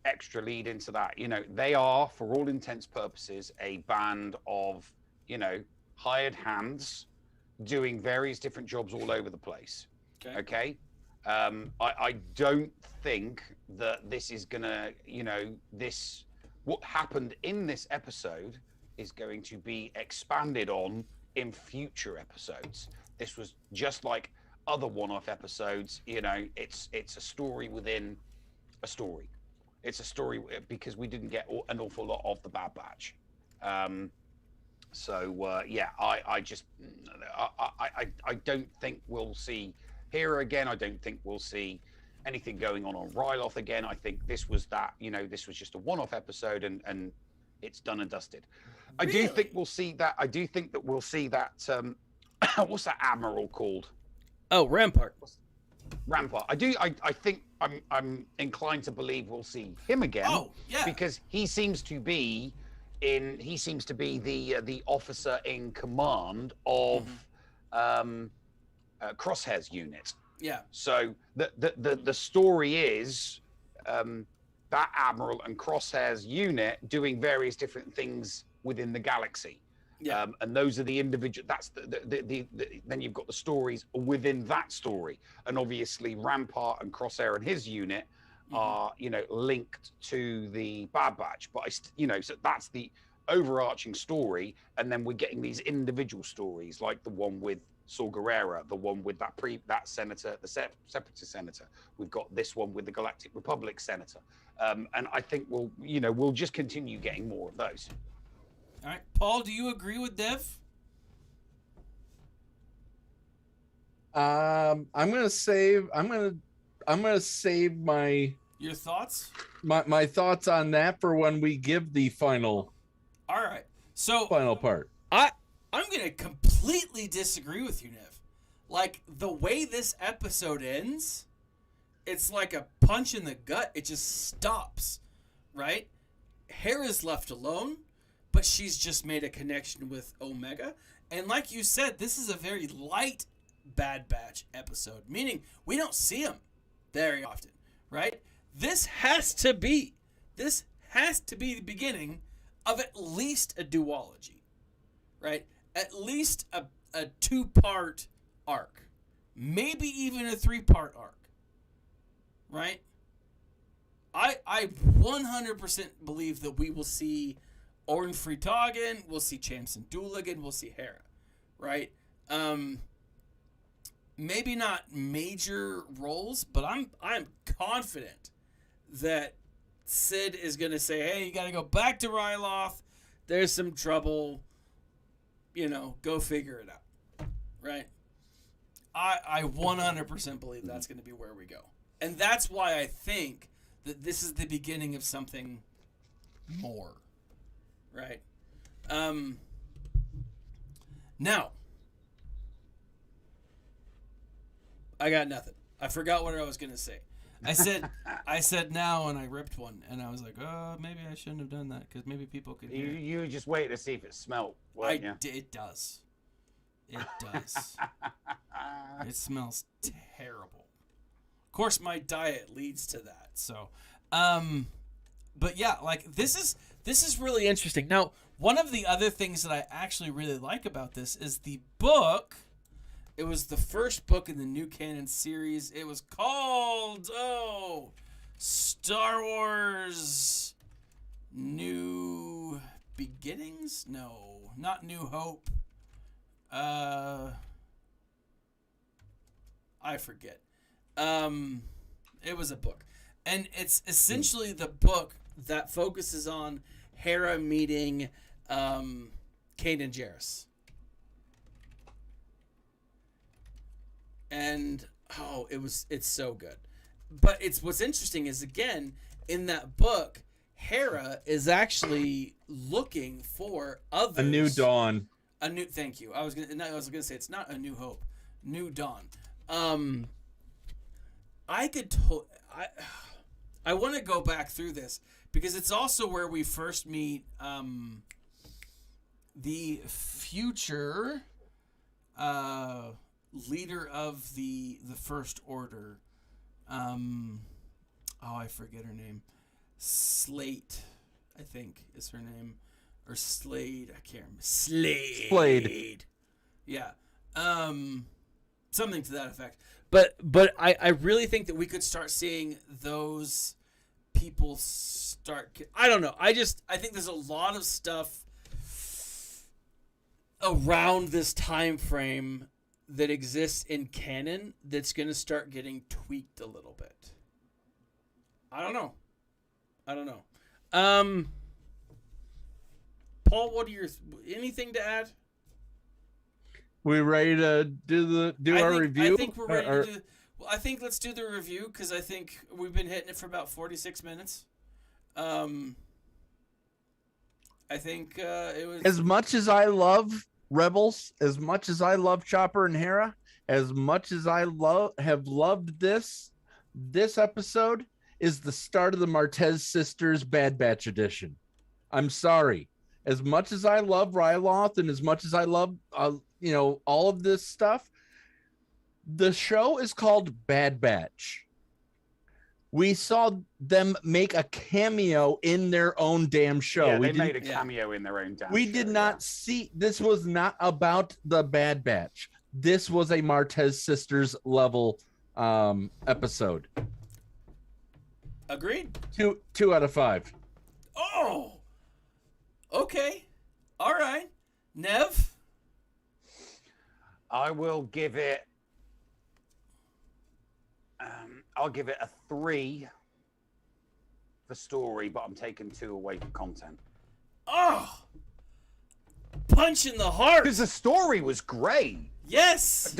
extra lead into that. You know, they are, for all intents purposes, a band of, you know, hired hands doing various different jobs all over the place. Okay. I don't think that this is gonna, you know, what happened in this episode is going to be expanded on in future episodes. This was just like other one-off episodes. You know, it's a story within a story. It's a story because we didn't get an awful lot of the Bad Batch. Yeah, I don't think we'll see Hera again. I don't think we'll see anything going on Ryloth again. I think this was that, you know, this was just a one-off episode and it's done and dusted. Really? I do think we'll see that. I do think that we'll see that. What's that admiral called? Oh, Rampart. Rampart. I think I'm inclined to believe we'll see him again. Oh, yeah. Because he seems to be the officer in command of Crosshair's unit. Yeah. So the story is that admiral and Crosshair's unit doing various different things within the galaxy. Yeah. And those are the individual. That's then you've got the stories within that story, and obviously Rampart and Crosshair and his unit are, you know, linked to the Bad Batch. But so that's the overarching story, and then we're getting these individual stories like the one with Saw Gerrera, the one with that senator, the separatist senator. We've got this one with the Galactic Republic senator, and I think we'll just continue getting more of those. All right, Paul, do you agree with Dev? I'm gonna save my your thoughts. My thoughts on that for when we give the final. All right, so final part. I'm gonna completely disagree with you, Nev. Like, the way this episode ends, it's like a punch in the gut. It just stops, right? Hera's left alone, but she's just made a connection with Omega. And like you said, this is a very light Bad Batch episode, meaning we don't see him very often, right? This has to be the beginning of at least a duology, right? At least a 2-part arc, maybe even a 3-part arc, right? I 100% believe that we will see Orn Fritagen, we'll see Chamson Dooligan, we'll see Hera, right? Maybe not major roles, but I'm confident that Sid is going to say, hey, you got to go back to Ryloth. There's some trouble. You know, go figure it out, right? I 100% believe that's going to be where we go. And that's why I think that this is the beginning of something more, right? Now, I got nothing. I forgot what I was going to say. I said now, and I ripped one, and I was like, oh, maybe I shouldn't have done that, because maybe people could hear. You just wait to see if it smelled. It does. It does. It smells terrible. Of course, my diet leads to that. So, but yeah, like this is really interesting. Now, one of the other things that I actually really like about this is the book It was the first book in the new canon series. It was called Star Wars New Beginnings? No, not New Hope. I forget. It was a book. And it's essentially the book that focuses on Hera meeting Kanan Jarrus. And it's so good. But what's interesting is, again, in that book, Hera is actually looking for others. A new dawn. Thank you. I was gonna say it's not A New Hope, New Dawn. I want to go back through this because it's also where we first meet the future leader of the First Order. I forget her name. Slate, I think is her name, or Slade. I can't remember. Slade. Yeah. Something to that effect. But I really think that we could start seeing those people start. I don't know. I think there's a lot of stuff around this time frame that exists in canon that's going to start getting tweaked a little bit. I don't know. Paul, what are anything to add? We ready to do our review? I think we're ready to do. Well, I think let's do the review because I think we've been hitting it for about 46 minutes. I think it was as much as I love Rebels, as much as I love Chopper and Hera, as much as I have loved this episode is the start of the Martez Sisters Bad Batch edition. I'm sorry. As much as I love Ryloth and as much as I love all of this stuff, the show is called Bad Batch. We saw them make a cameo in their own damn show. Yeah, they made a cameo in their own damn show. We did not see, this was not about the Bad Batch. This was a Martez Sisters level episode. Agreed. 2 out of 5. Oh, okay. All right. Nev? I will give it I'll give it a 3 for story, but I'm taking 2 away for content. Oh, punch in the heart. Because the story was great. Yes.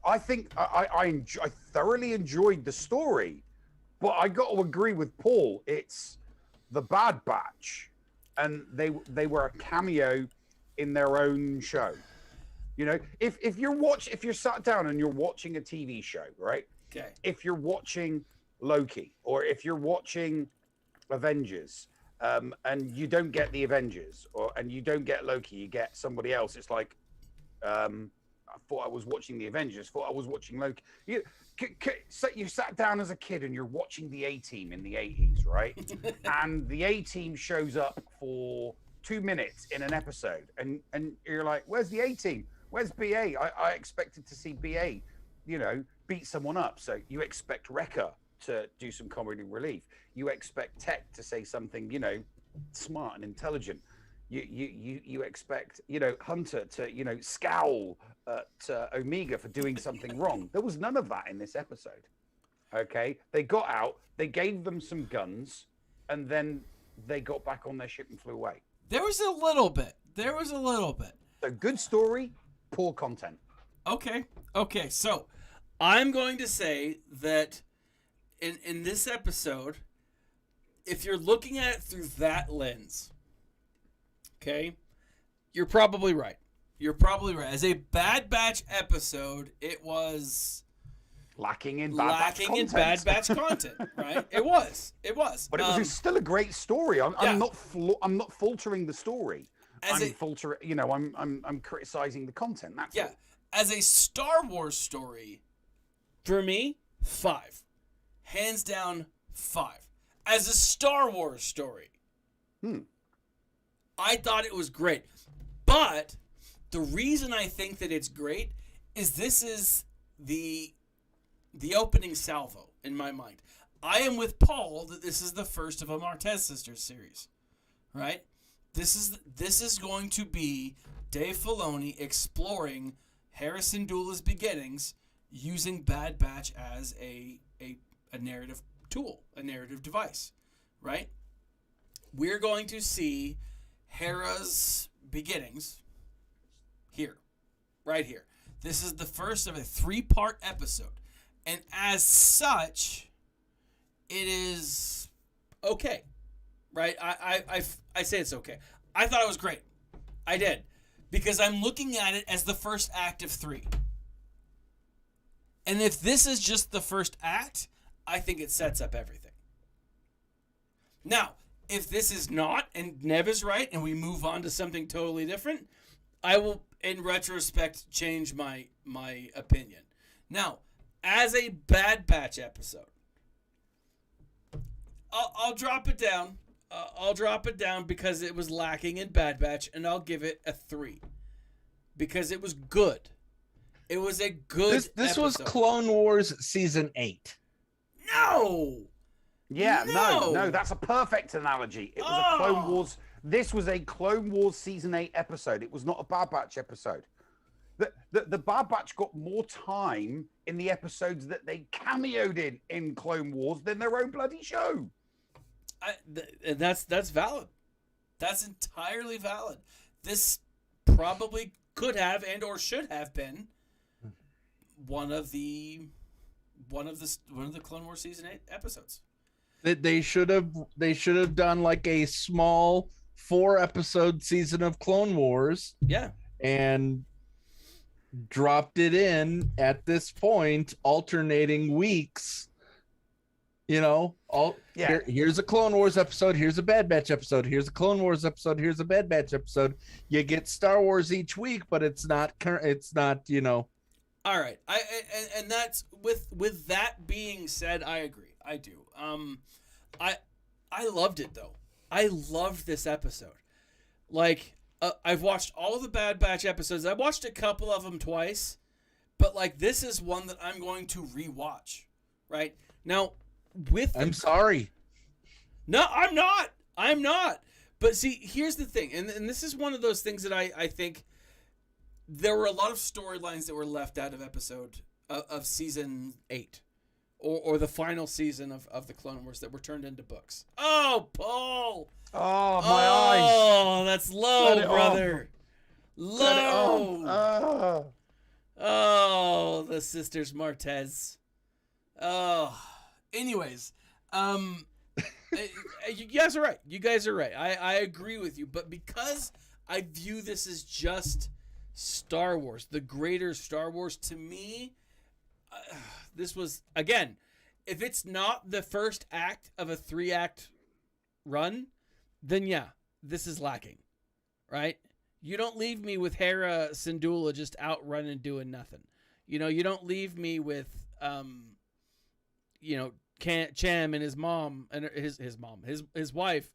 I think I thoroughly enjoyed the story, but I got to agree with Paul. It's the Bad Batch, and they were a cameo in their own show. You know, if you're sat down and you're watching a TV show, right? Okay. If you're watching Loki or if you're watching Avengers, and you don't get the Avengers and you don't get Loki, you get somebody else. It's like, I thought I was watching the Avengers, thought I was watching Loki. You sat down as a kid and you're watching the A-Team in the 80s, right? And the A-Team shows up for 2 minutes in an episode, and you're like, where's the A-Team? Where's BA? I expected to see BA, beat someone up. So you expect Wrecker to do some comedy relief. You expect Tech to say something, smart and intelligent. You expect, Hunter to, scowl at Omega for doing something wrong. There was none of that in this episode. Okay, they got out, they gave them some guns, and then they got back on their ship and flew away. There was a little bit. So good story, poor content. Okay. So I'm going to say that in this episode, if you're looking at it through that lens, okay, you're probably right. As a Bad Batch episode, it was lacking in Bad Batch content, right? It was. But it was still a great story. I'm not faltering the story. I'm criticizing the content. That's all. As a Star Wars story, for me, 5. Hands down, 5. As a Star Wars story, I thought it was great. But the reason I think that it's great this is the opening salvo in my mind. I am with Paul that this is the first of a Martez Sisters series, right? This is going to be Dave Filoni exploring Hera Syndulla's beginnings using Bad Batch as a narrative tool, a narrative device, right? We're going to see Hera's beginnings here, right here. This is the first of a 3-part episode. And as such, it is okay, right? I say it's okay. I thought it was great. I did. Because I'm looking at it as the first act of 3. And if this is just the first act, I think it sets up everything. Now, if this is not, and Nev is right, and we move on to something totally different, I will, in retrospect, change my opinion. Now, as a Bad Batch episode, I'll drop it down. I'll drop it down because it was lacking in Bad Batch, and I'll give it a 3 because it was good. It was a good. This was Clone Wars season 8. No. Yeah, no, that's a perfect analogy. It was a Clone Wars. This was a Clone Wars season 8 episode. It was not a Bad Batch episode. The Bad Batch got more time in the episodes that they cameoed in Clone Wars than their own bloody show. That's valid. That's entirely valid. This probably could have and or should have been one of the Clone Wars season 8 episodes. That they should have done like a small 4-episode season of Clone Wars. Yeah. And dropped it in at this point, alternating weeks. You know, here's a Clone Wars episode, here's a Bad Batch episode, here's a Clone Wars episode, here's a Bad Batch episode. You get Star Wars each week, but it's not, you know. All right. And that's with that being said, I agree. I do. I loved it though. I loved this episode. Like, I've watched all the Bad Batch episodes. I watched a couple of them twice, but like this is one that I'm going to rewatch. Right now, I'm sorry. No, I'm not. But see, here's the thing, and this is one of those things that I think there were a lot of storylines that were left out of season 8. Or the final season of the Clone Wars that were turned into books. Oh, Paul! Oh, my eyes! Oh, that's low, brother. Low. Oh, the Sisters Martez. Oh. Anyways, you guys are right. I agree with you. But because I view this as just Star Wars, the greater Star Wars, to me, this was, again, if it's not the first act of a 3-act run, then yeah, this is lacking, right? You don't leave me with Hera Syndulla just out running doing nothing. You know, you don't leave me with, Cham and his mom and his wife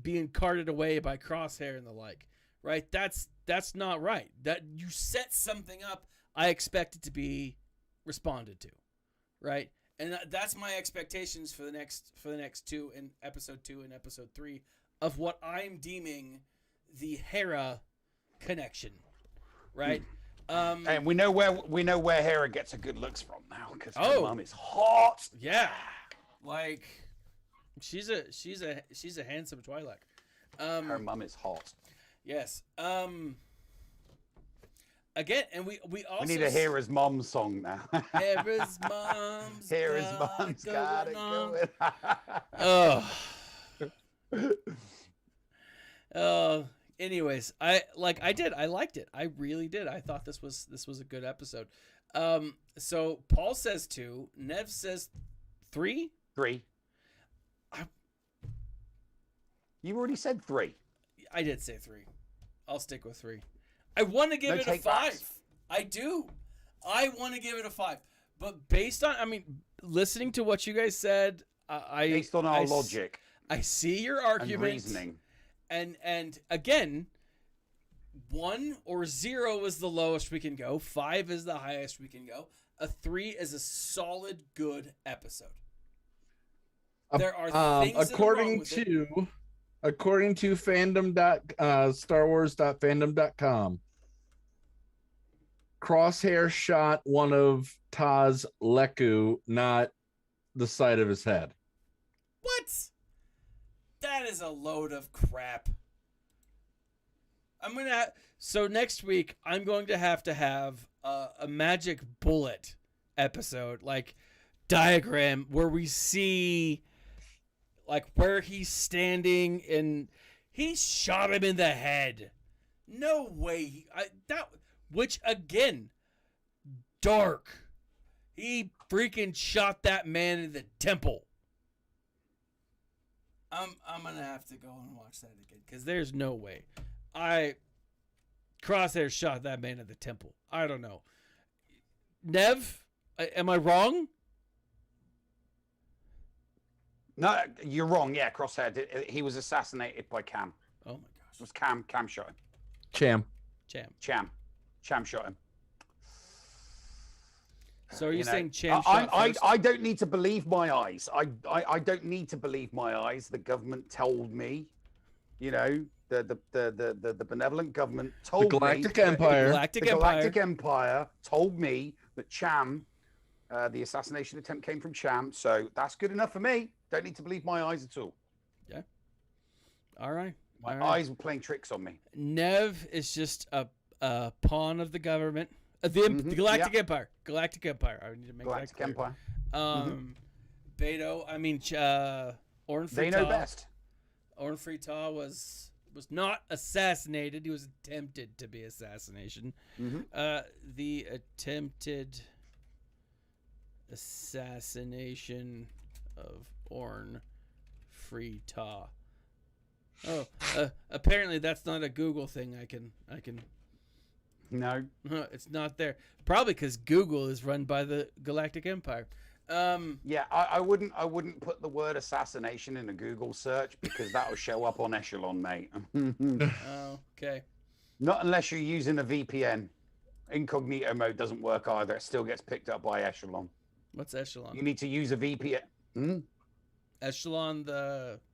being carted away by Crosshair and the like, right? That's not right. That you set something up, I expect it to be responded to, right? And that's my expectations for the next 2 in episode 2 and episode 3 of what I'm deeming the Hera connection, right? And we know where Hera gets her good looks from now because her mom is hot. Yeah, like she's a handsome Twi'lek. Her mom is hot. Yes. Again, and we also need a Hera's mom song now. Hera's mom's got it going. Anyways, I liked it. I really did. I thought this was a good episode. So Paul says 2, Nev says 3. 3. You already said 3. I did say 3. I'll stick with 3. I want to give it a 5. Backs. I do. I want to give it a 5. But based on, listening to what you guys said, based on our logic, I see your argument. And reasoning. And again, 1 or 0 is the lowest we can go. 5 is the highest we can go. A 3 is a solid, good episode. There are things that are wrong with it. According to Starwars.fandom.com, Crosshair shot one of Taz Leku, not the side of his head. What? That is a load of crap. So next week, I'm going to have a magic bullet episode, like diagram where we see like where he's standing and he shot him in the head. No way. Which again, dark. He freaking shot that man in the temple. I'm gonna have to go and watch that again because there's no way. Crosshair shot that man at the temple. I don't know. Nev, am I wrong? No, you're wrong. Yeah, Crosshair. He was assassinated by Cam. Oh my gosh. It was Cam shot him. Cham shot him. So are you saying Cham shot first? I don't need to believe my eyes. I don't need to believe my eyes. The government told me, the benevolent government told the Galactic me. Empire. The Galactic Empire told me that Cham, the assassination attempt came from Cham. So that's good enough for me. Don't need to believe my eyes at all. Yeah. All right. My eyes were playing tricks on me. Nev is just a pawn of the government. The Galactic Empire. Galactic Empire. I need to make Galactic that clear. Empire. Beto, Orn Free They know best. Orn Free was not assassinated. He was attempted to be assassination. The attempted assassination of Orn Free. Oh, apparently that's not a Google thing. I can. No, it's not there. Probably because Google is run by the Galactic Empire. Yeah, I wouldn't put the word assassination in a Google search because that'll show up on Echelon, mate. Okay. Not unless you're using a VPN. Incognito mode doesn't work either. It still gets picked up by Echelon. What's Echelon? You need to use a VPN. Echelon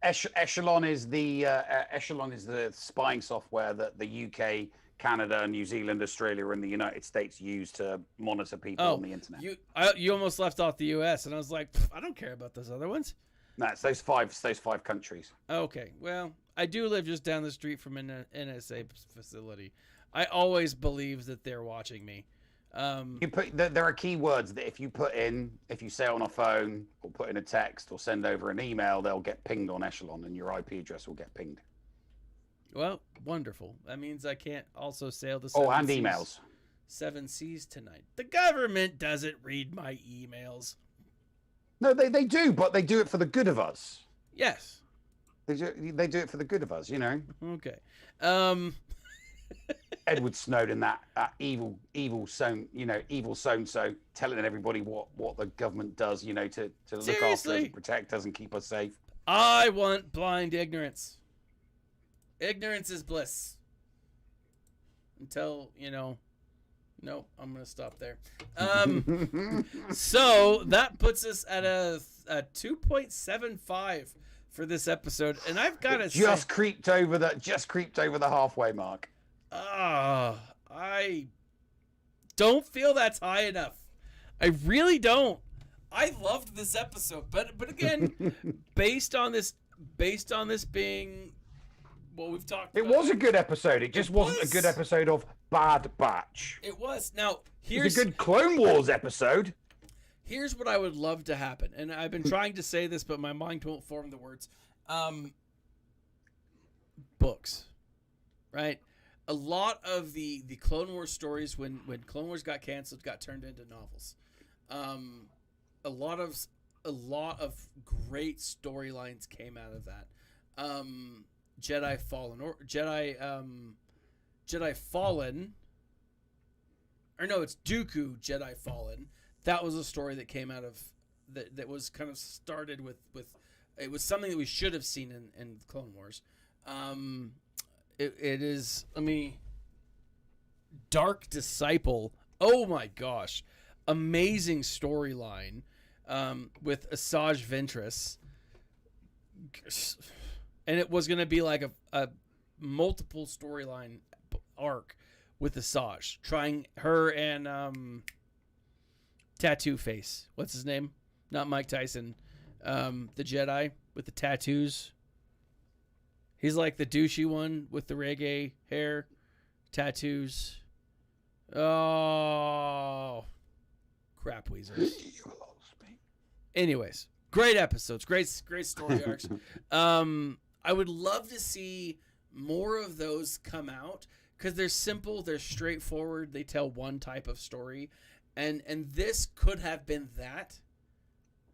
Echelon is the spying software that the UK, Canada, New Zealand, Australia, and the United States use to monitor people on the internet. You almost left off the US, and I was like, I don't care about those other ones. No, it's those five countries. Okay, well, I do live just down the street from an NSA facility. I always believe that they're watching me. There are keywords that if you say on a phone or put in a text or send over an email, they'll get pinged on Echelon, and your IP address will get pinged. Well, wonderful. That means I can't also sail the and emails. 7 Seas tonight. The government doesn't read my emails. No, they do, but they do it for the good of us. Yes. They do it for the good of us, Okay. Edward Snowden, that evil so telling everybody what the government does, to look after us and protect us and keep us safe. I want blind ignorance. Ignorance is bliss. Until, nope, I'm going to stop there. So that puts us at a 2.75 for this episode. And I've got to say... Just creeped over the halfway mark. I don't feel that's high enough. I really don't. I loved this episode, but again, based on this being what we've talked about. It was a good episode. It just wasn't a good episode of Bad Batch. It was. Now, it's a good Clone Wars episode. Here's what I would love to happen, and I've been trying to say this, but my mind won't form the words. Books, right? A lot of the Clone Wars stories, when Clone Wars got canceled, got turned into novels. A lot of great storylines came out of that. Jedi Fallen, or no, it's Dooku Jedi Fallen. That was a story that came out of that was kind of started with it was something that we should have seen in Clone Wars. It is. Let me Dark Disciple. Oh my gosh. Amazing storyline with Asajj Ventress. And it was going to be like a multiple storyline arc with Asajj. Trying her and Tattoo Face. What's his name? Not Mike Tyson. The Jedi with the tattoos. He's like the douchey one with the reggae hair, tattoos. Oh, crap weasels. Anyways, great episodes, great story arcs. I would love to see more of those come out because they're simple, they're straightforward, they tell one type of story, and this could have been that,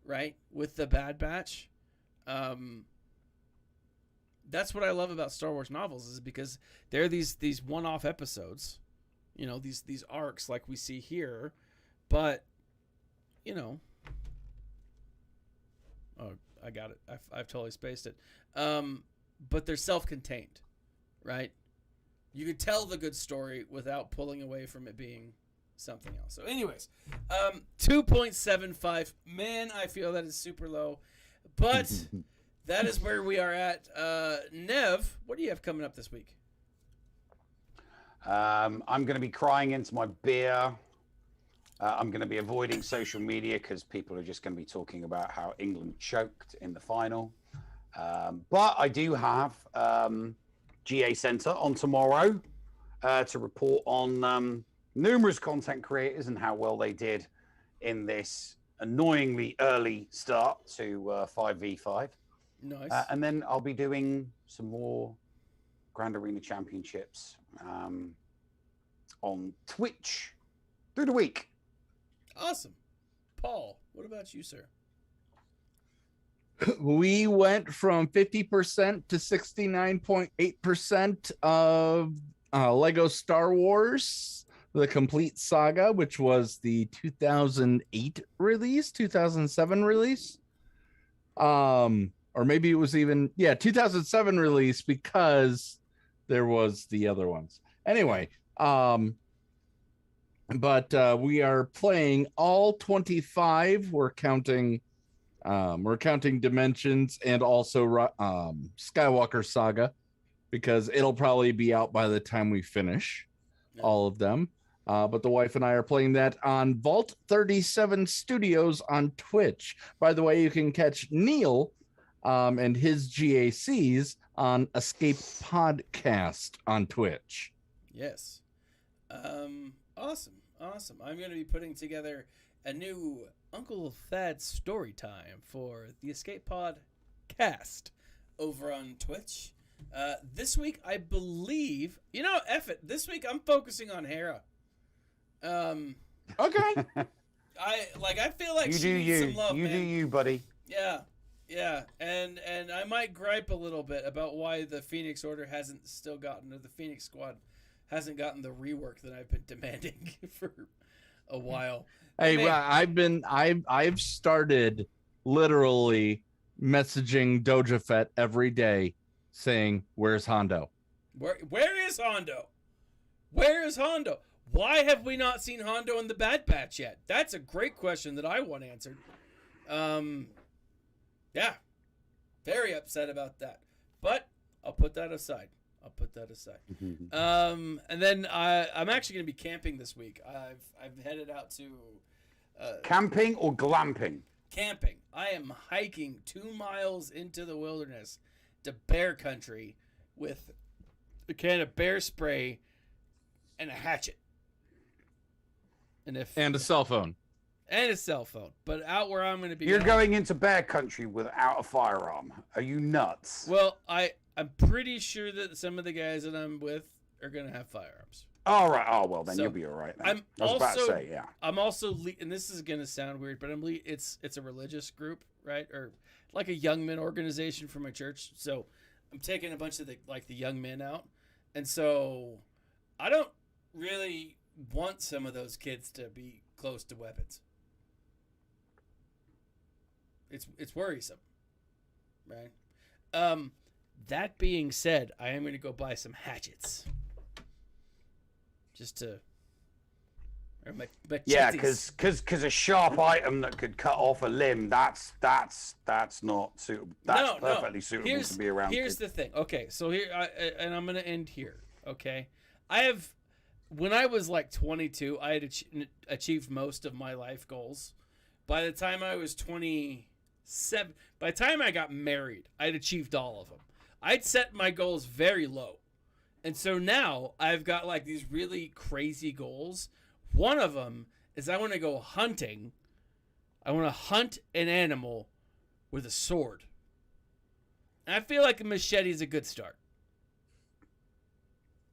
right? With the Bad Batch. That's what I love about Star Wars novels is because they're these one-off episodes, you know, these arcs like we see here, but you know, oh, I got it. I've totally spaced it. But they're self-contained, right? You could tell the good story without pulling away from it being something else. So, anyways, 2.75. Man, I feel that is super low, but. That is where we are at. Nev, what do you have coming up this week? I'm going to be crying into my beer. I'm going to be avoiding social media because people are just going to be talking about how England choked in the final. But I do have GA Centre on tomorrow to report on numerous content creators and how well they did in this annoyingly early start to 5v5. Nice. And then I'll be doing some more Grand Arena Championships on Twitch through the week. Awesome. Paul, what about you, sir? We went from 50% to 69.8% of Lego Star Wars, the complete saga, which was the 2008 release, 2007 release. Or maybe it was even 2007 release because there was the other ones. Anyway, but we are playing all 25. We're counting Dimensions and also Skywalker Saga because it'll probably be out by the time we finish all of them. But the wife and I are playing that on Vault 37 Studios on Twitch. By the way, you can catch Neil and his GACs on Escape Podcast on Twitch. Yes. Awesome. I'm going to be putting together a new Uncle Thad story time for the Escape Pod cast over on Twitch. This week, I believe, F it. This week, I'm focusing on Hera. Okay. I feel like she needs some love, man. You do you, buddy. Yeah, and I might gripe a little bit about why the Phoenix Order hasn't still gotten, or the Phoenix Squad hasn't gotten the rework that I've been demanding for a while. Hey, well, I've started literally messaging Doja Fett every day saying, "Where's Hondo? Where is Hondo? Where is Hondo? Why have we not seen Hondo in the Bad Batch yet?" That's a great question that I want answered. Yeah, very upset about that. But I'll put that aside. And then I'm actually going to be camping this week. I've headed out to camping or glamping. Camping. I am hiking 2 miles into the wilderness to bear country with a can of bear spray and a hatchet. And a cell phone. And a cell phone. But out where I'm going to be. You're going into bear country without a firearm. Are you nuts? Well, I'm pretty sure that some of the guys that I'm with are going to have firearms. All right. Oh, well, then you'll be all right. Then. I was about to say, yeah. I'm also, and this is going to sound weird, but it's a religious group, right? Or like a young men organization for my church. So I'm taking a bunch of the young men out. And so I don't really want some of those kids to be close to weapons. It's worrisome, right? That being said, I am going to go buy some hatchets. just to. Or Yeah, machetes. because a sharp item that could cut off a limb, that's not suitable. That's perfectly suitable to be around. Here's the thing. Okay, so and I'm gonna end here. Okay, when I was like 22, I had achieved most of my life goals. By the time I was 27, by the time I got married, I'd achieved all of them. I'd set my goals very low, and so now I've got like these really crazy goals. One of them is I want to go hunting. I want to hunt an animal with a sword. And I feel like a machete is a good start.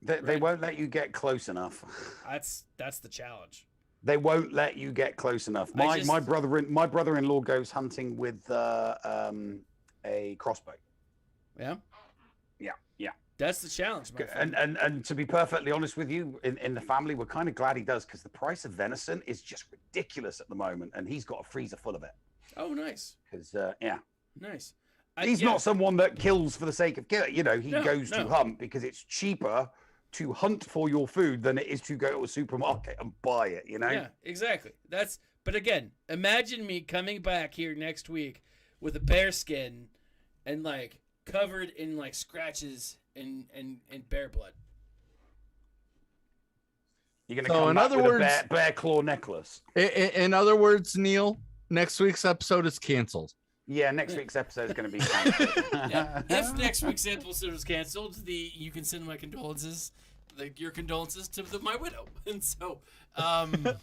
They won't let you get close enough. That's the challenge. They won't let you get close enough. My brother-in-law goes hunting with a crossbow. Yeah. Yeah. That's the challenge, my friend. And to be perfectly honest with you, in the family, we're kind of glad he does, because the price of venison is just ridiculous at the moment, and he's got a freezer full of it. Oh, nice. Because Nice. He's not someone that kills for the sake of killing. You know, he goes to No. hunt because it's cheaper to hunt for your food than it is to go to a supermarket and buy it. You know. Yeah, exactly. But again, imagine me coming back here next week with a bear skin and like covered in like scratches and bear blood. You're gonna come back with a bear claw necklace. In other words, Neil, next week's episode is canceled. Yeah, next week's episode is going to be canceled. Yeah. If next week's episode is canceled, you can send my condolences, your condolences to my widow. And so, but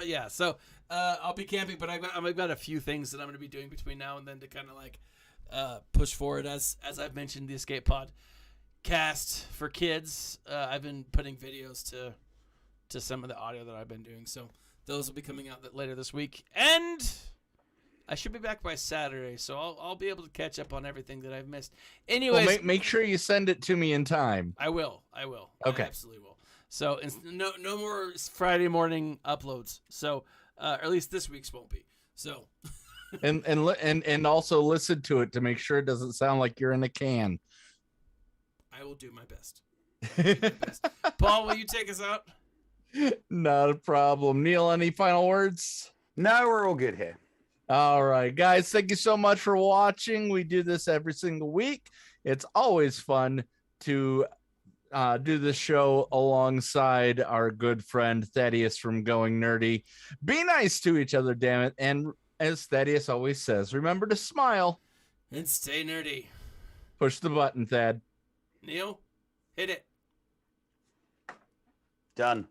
yeah, so I'll be camping, but I've got a few things that I'm going to be doing between now and then to kind of like push forward. As I've mentioned, the Escape Pod cast for kids. I've been putting videos to some of the audio that I've been doing, so those will be coming out later this week. And I should be back by Saturday, so I'll be able to catch up on everything that I've missed. Anyways, well, make sure you send it to me in time. I will. Okay. I absolutely will. So no more Friday morning uploads. So or at least this week's won't be. So and also listen to it to make sure it doesn't sound like you're in a can. I will do my best. Paul, will you take us out? Not a problem. Neil, any final words? No, we're all good here. All right, guys, thank you so much for watching. We do this every single week. It's always fun to do this show alongside our good friend Thaddeus from Going Nerdy. Be nice to each other, damn it. And as Thaddeus always says, remember to smile. And stay nerdy. Push the button, Thad. Neil, hit it. Done.